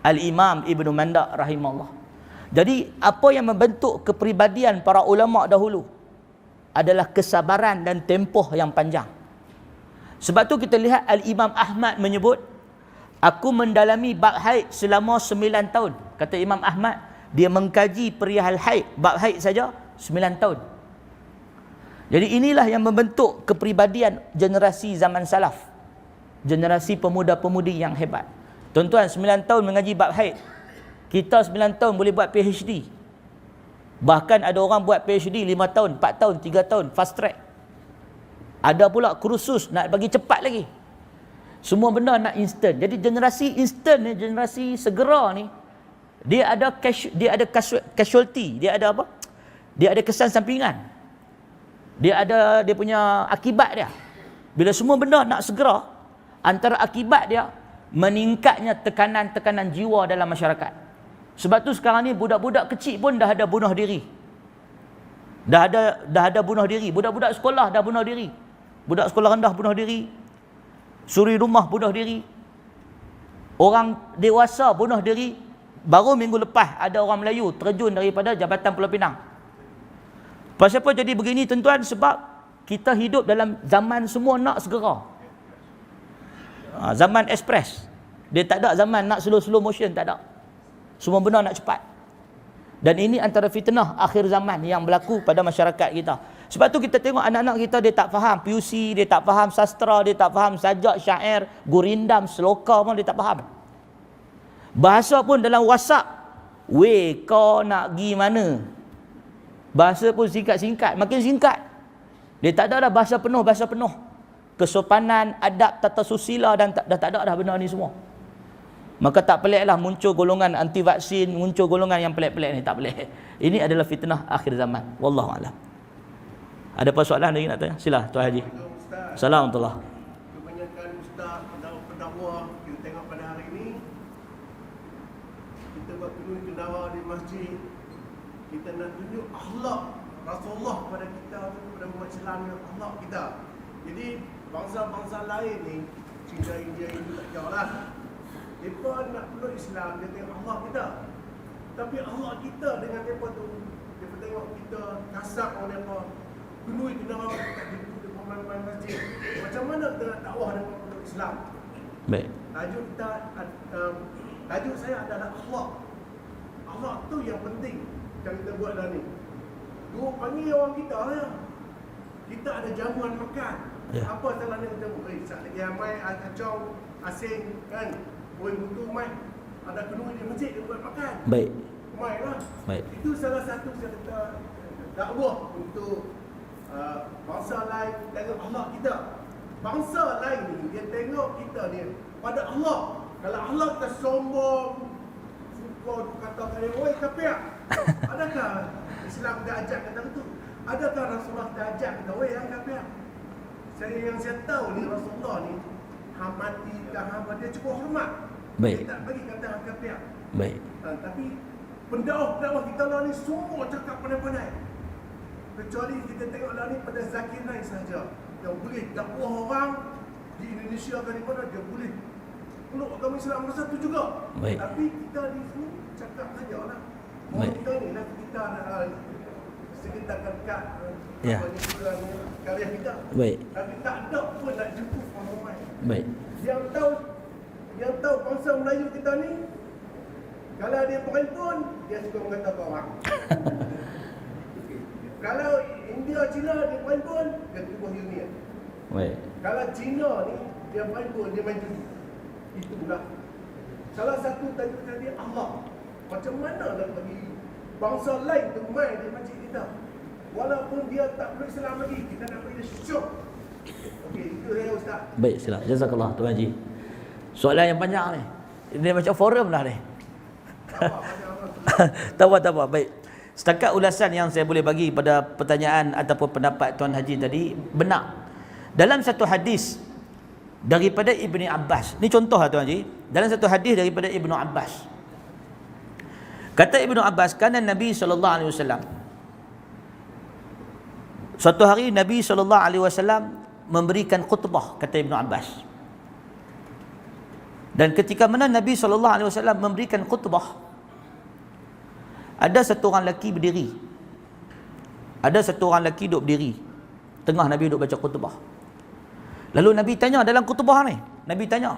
Al-Imam Ibnu Manda rahimahullah. Jadi apa yang membentuk kepribadian para ulama dahulu adalah kesabaran dan tempoh yang panjang. Sebab tu kita lihat Al-Imam Ahmad menyebut, aku mendalami bab haid selama 9 tahun. Kata Imam Ahmad, dia mengkaji perihal haid, bab haid saja 9 tahun. Jadi inilah yang membentuk kepribadian generasi zaman salaf. Generasi pemuda-pemudi yang hebat. Tuan-tuan, 9 tahun mengaji bab haid. Kita 9 tahun boleh buat PhD. Bahkan ada orang buat PhD 5 tahun, 4 tahun, 3 tahun, fast track. Ada pula kursus nak bagi cepat lagi. Semua benda nak instant. Jadi generasi instant ni, generasi segera ni, dia ada casualty, dia ada apa? Dia ada kesan sampingan. Dia ada dia punya akibat dia. Bila semua benda nak segera, antara akibat dia meningkatnya tekanan-tekanan jiwa dalam masyarakat. Sebab tu sekarang ni budak-budak kecil pun dah ada bunuh diri. Dah ada bunuh diri. Budak-budak sekolah dah bunuh diri. Budak sekolah rendah bunuh diri. Suri rumah bunuh diri. Orang dewasa bunuh diri. Baru minggu lepas ada orang Melayu terjun daripada Jabatan Pulau Pinang. Pasal apa jadi begini tuan-tuan? Sebab kita hidup dalam zaman semua nak segera. Zaman express. Dia tak ada zaman nak slow motion, tak ada. Semua benda nak cepat. Dan ini antara fitnah akhir zaman yang berlaku pada masyarakat kita. Sebab tu kita tengok anak-anak kita, dia tak faham puisi, dia tak faham sastra, dia tak faham sajak, syair, gurindam, seloka pun dia tak faham. Bahasa pun dalam WhatsApp, weh kau nak pergi mana? Bahasa pun singkat-singkat, makin singkat. Dia tak ada dah bahasa penuh. Kesopanan, adab, tata susila dan dah tak ada dah benda ni semua. Maka tak peliklah muncul golongan anti vaksin, muncul golongan yang pelik-pelik ni, tak pelik. Ini adalah fitnah akhir zaman. Wallahu a'lam. Ada apa soalan lagi nak tanya? Sila Tuan Haji. Assalamualaikum. Kebanyakan ustaz, pendakwa kita tengok pada hari ini, kita buat penuh kendara di masjid, kita nak tunjuk akhlak Rasulullah kepada kita, kepada umat Islam yang akhlak kita. Jadi bangsa-bangsa lain ni, Cina, India itu tak jauh lah. Mereka nak peluk Islam, dia tengok akhlak kita. Tapi akhlak kita dengan mereka tu, dia tengok kita kasar orang mereka, penuhi kendaraan tak jemput di pemain-pemain masjid. Macam mana kita nak dakwah dengan peluk Islam? Baik. Tajuk saya adalah akhlak. Akhlak tu yang penting yang kita buat dah ni. Dua panggil orang kita ya. Kita ada jamuan makan. Ya. Apa salahnya kita buat? Sat lagi ramai kacau asing kan. Oi butuh mai. Ada penuh di masjid dia buat makan. Baik. Mai lah. Baik. Itu salah satu saya kata dakwah untuk bangsa lain tengok akhlak kita. Bangsa lain ni dia tengok kita ni pada Allah. Kalau Allah kita sombong, kau katakan dia, oi kafir. Adakah Islam kita ajak kata begitu? Adakah Rasulullah kita ajak kita, oi yang kafir? Saya tahu ni Rasulullah ni hamati hamba dia cukup hormat. Baik. Dia tak bagi kata kafir. Baik. Tapi pendakwah kita lah ni semua cakap pandai-pandai. Kecuali kita tengok lah ni pada Zakir Naik saja yang boleh dakwah orang di Indonesia ke di mana dia boleh peluk agama Islam masa tu juga. Baik. Tapi kita di sini cakap saja lah. Baik. Kita ni lah kita sekitar dekat Ya. karya kita. Baik. Tapi tak ada pun nak jemput orang ramai. Baik. Yang tahu bangsa Melayu kita ni, kalau dia perempuan, dia suka mengata orang. Kalau India, Cina, dia perempuan, dia tubuh union. Baik. Kalau Cina ni, dia perempuan, dia main judi. Itulah. Salah satu tajuk tadi Allah. Macam mana nak bagi bangsa lain tu main di masjid kita? Walaupun dia tak perlu Islam lagi, kita nak bagi dia syok. Okey, itu saya Ustaz. Baik, sila. Jazakallah Tuan Haji. Soalan yang panjang ni. Ini macam forum dah ni. Tak apa. Baik. Setakat ulasan yang saya boleh bagi pada pertanyaan ataupun pendapat Tuan Haji tadi, benar. Dalam satu hadis daripada Ibni Abbas. Ni contoh lah Tuan Haji. Dalam satu hadis daripada Ibnu Abbas. Kata Ibnu Abbas, kana Nabi SAW. Suatu hari Nabi SAW memberikan khutbah, kata Ibnu Abbas. Dan ketika mana Nabi SAW memberikan khutbah, ada satu orang lelaki berdiri. Ada satu orang lelaki duduk berdiri. Tengah Nabi duduk baca khutbah. Lalu Nabi tanya dalam khutbah ni. Nabi tanya,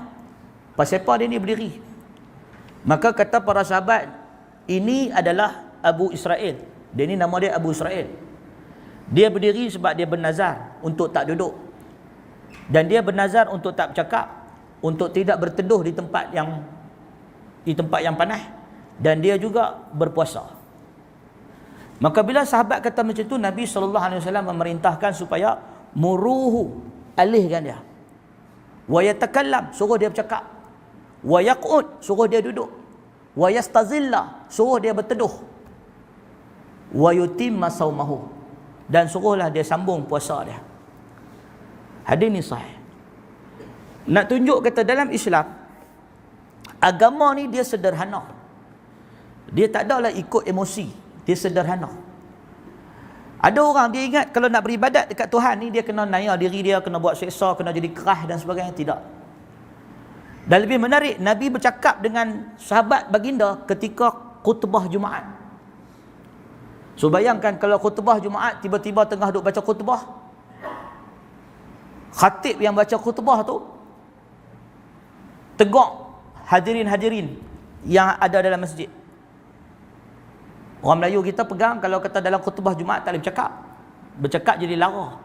pasal apa dia ni berdiri? Maka kata para sahabat, ini adalah Abu Israel. Dia ni nama dia Abu Israel. Dia berdiri sebab dia bernazar untuk tak duduk. Dan dia bernazar untuk tak bercakap, untuk tidak berteduh di tempat yang panas, dan dia juga berpuasa. Maka bila sahabat kata macam tu, Nabi SAW memerintahkan supaya muruhu, alihkan dia. Wa yatakallam, suruh dia bercakap. Wa yaq'ud, suruh dia duduk. Wa yastazilla, suruh dia berteduh. Wa yutimma saumahu, dan suruhlah dia sambung puasa dia. Hadis ni sahih. Nak tunjuk kata dalam Islam, agama ni dia sederhana. Dia tak adalah ikut emosi. Dia sederhana. Ada orang dia ingat kalau nak beribadat dekat Tuhan ni, dia kena naya diri dia, kena buat seksa, kena jadi keras dan sebagainya. Tidak. Dan lebih menarik, Nabi bercakap dengan sahabat baginda ketika khutbah Jumaat. So bayangkan kalau khutbah Jumaat, tiba-tiba tengah duk baca khutbah, khatib yang baca khutbah tu tegur hadirin-hadirin yang ada dalam masjid. Orang Melayu kita pegang kalau kata dalam khutbah Jumaat tak boleh bercakap. Bercakap jadi lara.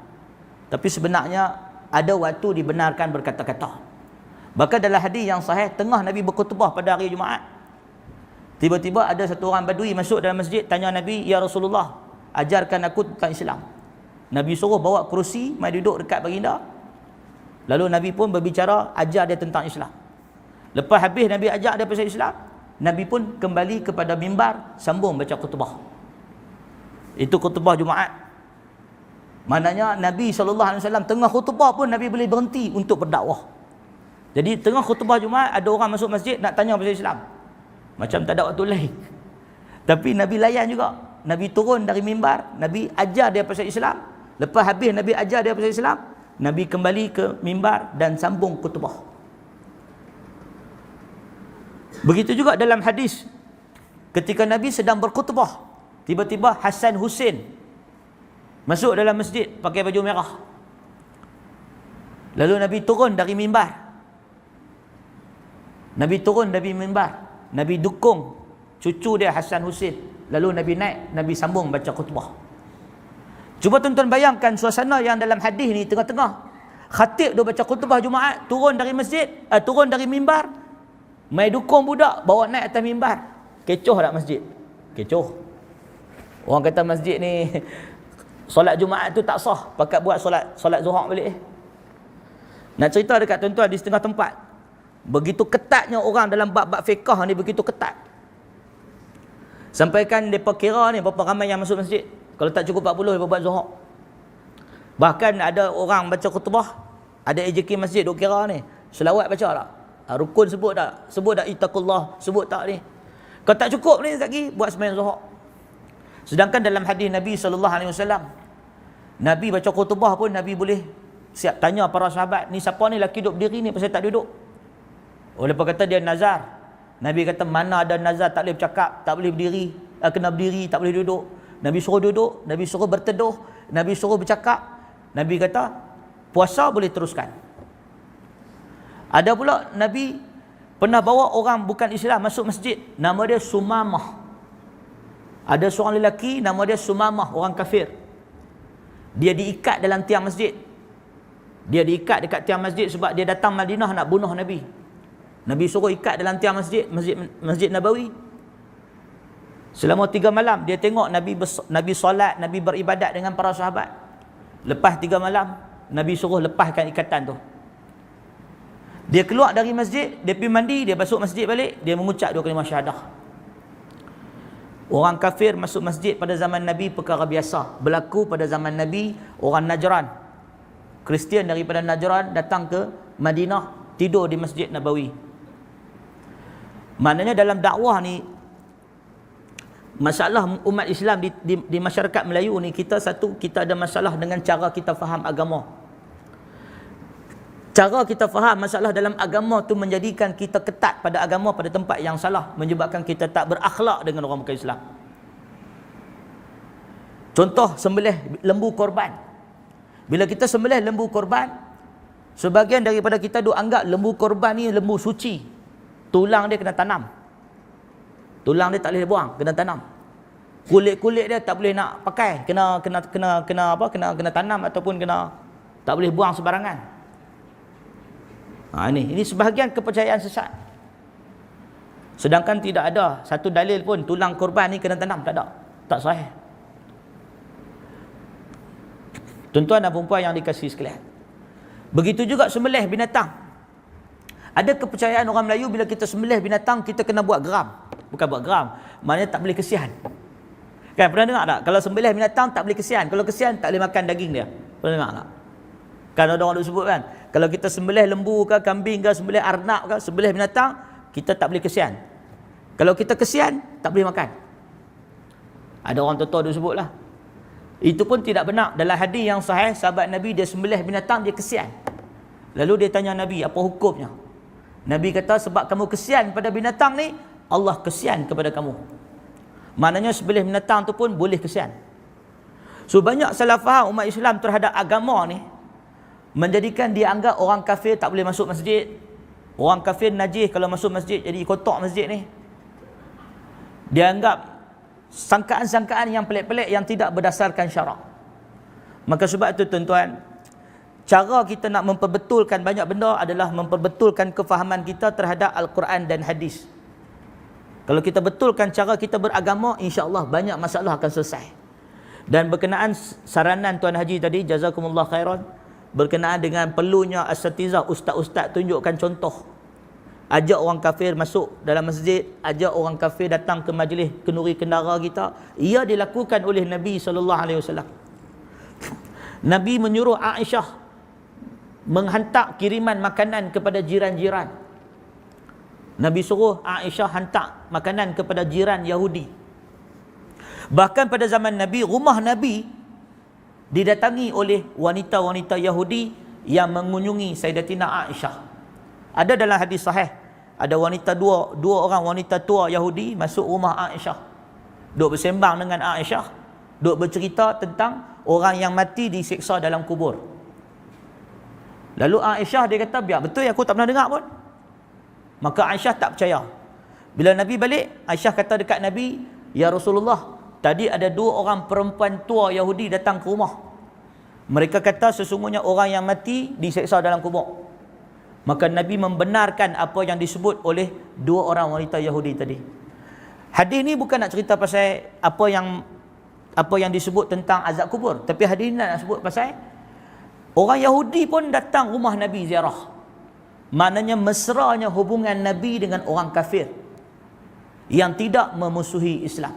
Tapi sebenarnya ada waktu dibenarkan berkata-kata. Bahkan dalam hadis yang sahih, tengah Nabi berkhutbah pada hari Jumaat, tiba-tiba ada satu orang badui masuk dalam masjid, tanya Nabi, "Ya Rasulullah, ajarkan aku tentang Islam." Nabi suruh bawa kerusi, mai duduk dekat baginda. Lalu Nabi pun berbicara, ajar dia tentang Islam. Lepas habis Nabi ajar dia pasal Islam, Nabi pun kembali kepada mimbar, sambung baca khutbah. Itu khutbah Jumaat. Maknanya Nabi SAW tengah khutbah pun Nabi boleh berhenti untuk berdakwah. Jadi tengah khutbah Jumaat, ada orang masuk masjid nak tanya pasal Islam. Macam tak ada waktu lain. Tapi Nabi layan juga. Nabi turun dari mimbar, Nabi ajar dia pasal Islam. Lepas habis Nabi ajar dia pasal Islam, Nabi kembali ke mimbar dan sambung khutbah. Begitu juga dalam hadis, ketika Nabi sedang berkhutbah, tiba-tiba Hasan Husain masuk dalam masjid pakai baju merah. Lalu Nabi turun dari mimbar. Nabi turun dari mimbar. Nabi dukung cucu dia Hasan Husain. Lalu Nabi naik, Nabi sambung baca khutbah. Cuba tuan-tuan bayangkan suasana yang dalam hadis ni, tengah-tengah khatib dia baca khutbah Jumaat, turun dari masjid, turun dari mimbar, mai dukung budak, bawa naik atas mimbar. Kecoh tak masjid? Kecoh. Orang kata masjid ni solat Jumaat tu tak sah, pakat buat solat Zuhur balik. Nak cerita dekat tuan-tuan, di setengah tempat begitu ketatnya orang dalam bab-bab fiqh ni, begitu ketat. Sampaikan mereka kira ni berapa ramai yang masuk masjid. Kalau tak cukup 40, mereka buat Zuhur. Bahkan ada orang baca khutbah, ada AJK masjid duk kira ni, selawat baca tak? Rukun sebut tak? Sebut tak ittaqullah? Sebut tak ni? Kalau tak cukup ni lagi buat sembahyang Zuhur. Sedangkan dalam hadis Nabi SAW, Nabi baca khutbah pun Nabi boleh siap tanya para sahabat, ni siapa ni lelaki duduk berdiri ni pasal tak duduk? Oh, lepas kata dia nazar. Nabi kata mana ada nazar tak boleh bercakap, tak boleh berdiri, kena berdiri, tak boleh duduk. Nabi suruh duduk, Nabi suruh berteduh, Nabi suruh bercakap. Nabi kata puasa boleh teruskan. Ada pula Nabi pernah bawa orang bukan Islam masuk masjid, nama dia Sumamah. Ada seorang lelaki nama dia Sumamah, orang kafir. Dia diikat dalam tiang masjid. Dia diikat dekat tiang masjid sebab dia datang Madinah nak bunuh Nabi. Nabi suruh ikat dalam tiang Masjid Nabawi. Selama 3 malam dia tengok Nabi solat, Nabi beribadat dengan para sahabat. Lepas 3 malam Nabi suruh lepaskan ikatan tu. Dia keluar dari masjid, dia pergi mandi, dia masuk masjid balik, dia mengucap 2 kalimah syahadah. Orang kafir masuk masjid pada zaman Nabi perkara biasa. Berlaku pada zaman Nabi, orang Najran, Kristian daripada Najran datang ke Madinah, tidur di Masjid Nabawi. Maknanya dalam dakwah ni, masalah umat Islam di masyarakat Melayu ni, kita ada masalah dengan cara kita faham agama. Cara kita faham masalah dalam agama tu menjadikan kita ketat pada agama pada tempat yang salah, menyebabkan kita tak berakhlak dengan orang bukan Islam. Contoh, sembelih lembu korban. Bila kita sembelih lembu korban, sebahagian daripada kita duk anggap lembu korban ni lembu suci. Tulang dia kena tanam. Tulang dia tak boleh buang, kena tanam. Kulit-kulit dia tak boleh nak pakai, kena tanam ataupun tak boleh buang sembarangan. Ini sebahagian kepercayaan sesat. Sedangkan tidak ada satu dalil pun tulang korban ni kena tanam, tak ada. Tak sahih. Tuan-tuan dan puan yang dikasihi sekalian, begitu juga sembelih binatang. Ada kepercayaan orang Melayu, bila kita sembelih binatang, kita kena buat geram. Bukan buat geram, maknanya tak boleh kesian. Kan, pernah dengar tak? Kalau sembelih binatang tak boleh kesian. Kalau kesian tak boleh makan daging dia. Pernah dengar tak? Kan ada orang sebut kan, kalau kita sembelih lembu ke, kambing ke, sembelih arnab ke, sembelih binatang, kita tak boleh kesian. Kalau kita kesian, tak boleh makan. Ada orang tua-tua dia sebut lah. Itu pun tidak benar. Dalam hadis yang sahih, sahabat Nabi dia sembelih binatang, dia kesian. Lalu dia tanya Nabi, apa hukumnya? Nabi kata, sebab kamu kesian pada binatang ni, Allah kesian kepada kamu. Maknanya sembelih binatang tu pun boleh kesian. So banyak salah faham umat Islam terhadap agama ni, menjadikan dia anggap orang kafir tak boleh masuk masjid. Orang kafir najis kalau masuk masjid, jadi kotor masjid ni. Dia anggap sangkaan-sangkaan yang pelik-pelik yang tidak berdasarkan syarak. Maka sebab itu tuan-tuan, cara kita nak memperbetulkan banyak benda adalah memperbetulkan kefahaman kita terhadap Al-Quran dan hadis. Kalau kita betulkan cara kita beragama, insya-Allah banyak masalah akan selesai. Dan berkenaan saranan Tuan Haji tadi, jazakumullah khairan, berkenaan dengan perlunya asatizah, ustaz-ustaz tunjukkan contoh. Ajak orang kafir masuk dalam masjid, ajak orang kafir datang ke majlis kenduri kendara kita. Ia dilakukan oleh Nabi SAW. Nabi menyuruh Aisyah menghantar kiriman makanan kepada jiran-jiran. Nabi suruh Aisyah hantar makanan kepada jiran Yahudi. Bahkan pada zaman Nabi, rumah Nabi didatangi oleh wanita-wanita Yahudi yang mengunjungi Sayyidatina Aisyah. Ada dalam hadis sahih, ada dua orang wanita tua Yahudi masuk rumah Aisyah, duk bersembang dengan Aisyah, duk bercerita tentang orang yang mati disiksa dalam kubur. Lalu Aisyah dia kata, biar betul aku tak pernah dengar pun. Maka Aisyah tak percaya. Bila Nabi balik, Aisyah kata dekat Nabi, ya Rasulullah, tadi ada dua orang perempuan tua Yahudi datang ke rumah. Mereka kata sesungguhnya orang yang mati diseksa dalam kubur. Maka Nabi membenarkan apa yang disebut oleh dua orang wanita Yahudi tadi. Hadis ni bukan nak cerita pasal apa yang disebut tentang azab kubur, tapi hadis ni nak sebut pasal orang Yahudi pun datang rumah Nabi ziarah. Maknanya mesranya hubungan Nabi dengan orang kafir yang tidak memusuhi Islam,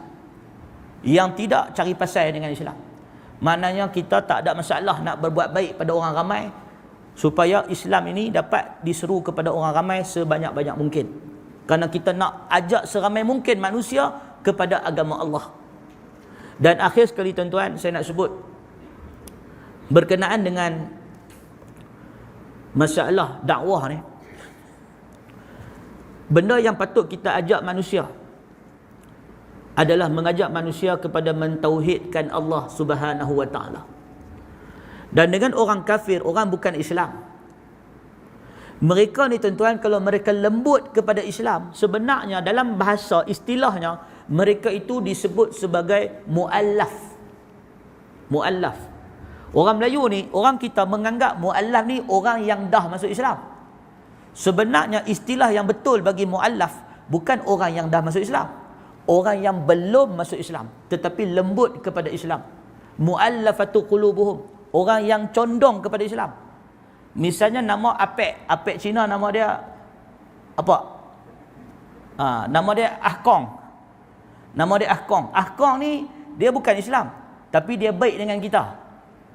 yang tidak cari pasal dengan Islam. Maknanya kita tak ada masalah nak berbuat baik pada orang ramai, supaya Islam ini dapat diseru kepada orang ramai sebanyak-banyak mungkin. Kerana kita nak ajak seramai mungkin manusia kepada agama Allah. Dan akhir sekali tuan-tuan, saya nak sebut berkenaan dengan masalah dakwah ni. Benda yang patut kita ajak manusia adalah mengajak manusia kepada mentauhidkan Allah Subhanahu wa taala. Dan dengan orang kafir, orang bukan Islam, mereka ni tuan-tuan, kalau mereka lembut kepada Islam, sebenarnya dalam bahasa istilahnya mereka itu disebut sebagai muallaf. Muallaf. Orang Melayu ni, orang kita menganggap muallaf ni orang yang dah masuk Islam. Sebenarnya istilah yang betul bagi muallaf bukan orang yang dah masuk Islam, orang yang belum masuk Islam tetapi lembut kepada Islam. Muallafatu qulubuhum, orang yang condong kepada Islam. Misalnya nama Apek Cina, nama dia apa? Nama dia Ahkong. Nama dia Ahkong. Ahkong ni dia bukan Islam, tapi dia baik dengan kita.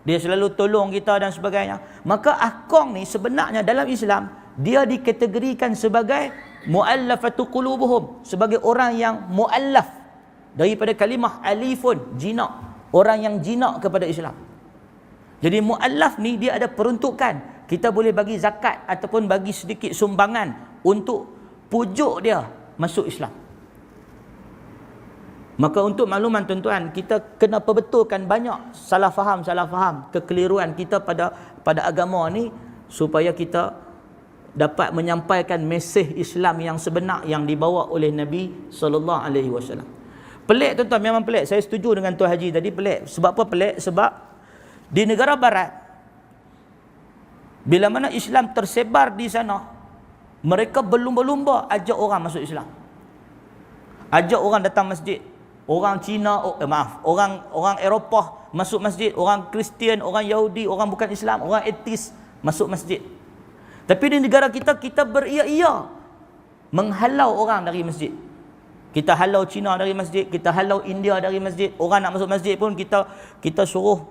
Dia selalu tolong kita dan sebagainya. Maka Ahkong ni sebenarnya dalam Islam dia dikategorikan sebagai muallafatu qulubuhum, sebagai orang yang muallaf daripada kalimah alifun, jinak, orang yang jinak kepada Islam. Jadi muallaf ni dia ada peruntukan. Kita boleh bagi zakat ataupun bagi sedikit sumbangan untuk pujuk dia masuk Islam. Maka untuk makluman tuan-tuan, kita kena perbetulkan banyak salah faham, kekeliruan kita pada agama ni, supaya kita dapat menyampaikan mesej Islam yang sebenar yang dibawa oleh Nabi SAW. Pelik tuan-tuan, memang pelik. Saya setuju dengan Tuan Haji tadi, pelik. Sebab apa pelik? Sebab di negara barat, bila mana Islam tersebar di sana, mereka berlumba-lumba ajak orang masuk Islam. Ajak orang datang masjid. Orang Cina, orang Eropah masuk masjid, orang Kristian, orang Yahudi, orang bukan Islam, orang etis masuk masjid. Tapi di negara kita, kita beria-ia menghalau orang dari masjid. Kita halau Cina dari masjid, kita halau India dari masjid. Orang nak masuk masjid pun kita suruh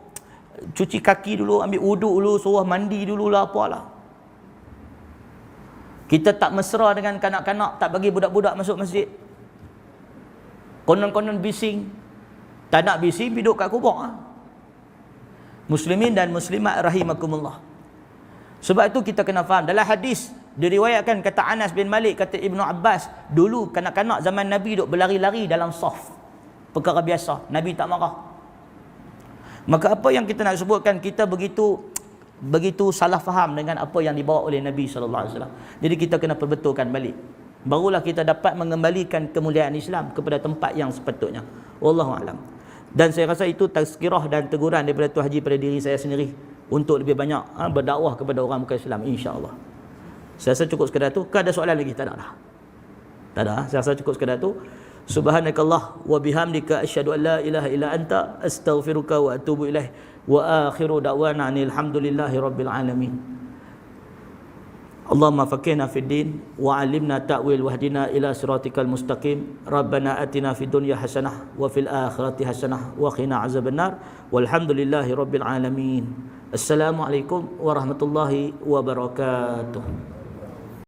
cuci kaki dulu, ambil wuduk dulu, suruh mandi dulu lah, apalah. Kita tak mesra dengan kanak-kanak, tak bagi budak-budak masuk masjid. Konon-konon bising. Tak nak bising, duduk kat kubur. Muslimin dan muslimat rahimakumullah. Sebab itu kita kena faham. Dalam hadis diriwayatkan, kata Anas bin Malik, kata Ibnu Abbas, dulu kanak-kanak zaman Nabi duk berlari-lari dalam saf. Perkara biasa. Nabi tak marah. Maka apa yang kita nak sebutkan, kita begitu salah faham dengan apa yang dibawa oleh Nabi SAW. Jadi kita kena perbetulkan balik. Barulah kita dapat mengembalikan kemuliaan Islam kepada tempat yang sepatutnya. Wallahu a'lam. Dan saya rasa itu tazkirah dan teguran daripada Tuan Haji pada diri saya sendiri untuk lebih banyak berdakwah kepada orang bukan Islam, insya-Allah. Saya rasa cukup sekadar tu. Ke ada soalan lagi? Tak ada dah. Tak ada. Saya rasa cukup sekadar tu. Subhanakallah wa bihamdika asyhadu an la ilaha illa anta astaghfiruka wa atubu ilaih. Wa akhiru da'wana alhamdulillahi rabbil alamin. Allahumma faqihna fid din wa 'allimna ta'wil wahdina ila siratikal mustaqim. Rabbana atina fid dunya hasanah wa fil akhirati hasanah wa qina azabannar. Walhamdulillahi rabbil alamin. Assalamualaikum warahmatullahi wabarakatuh.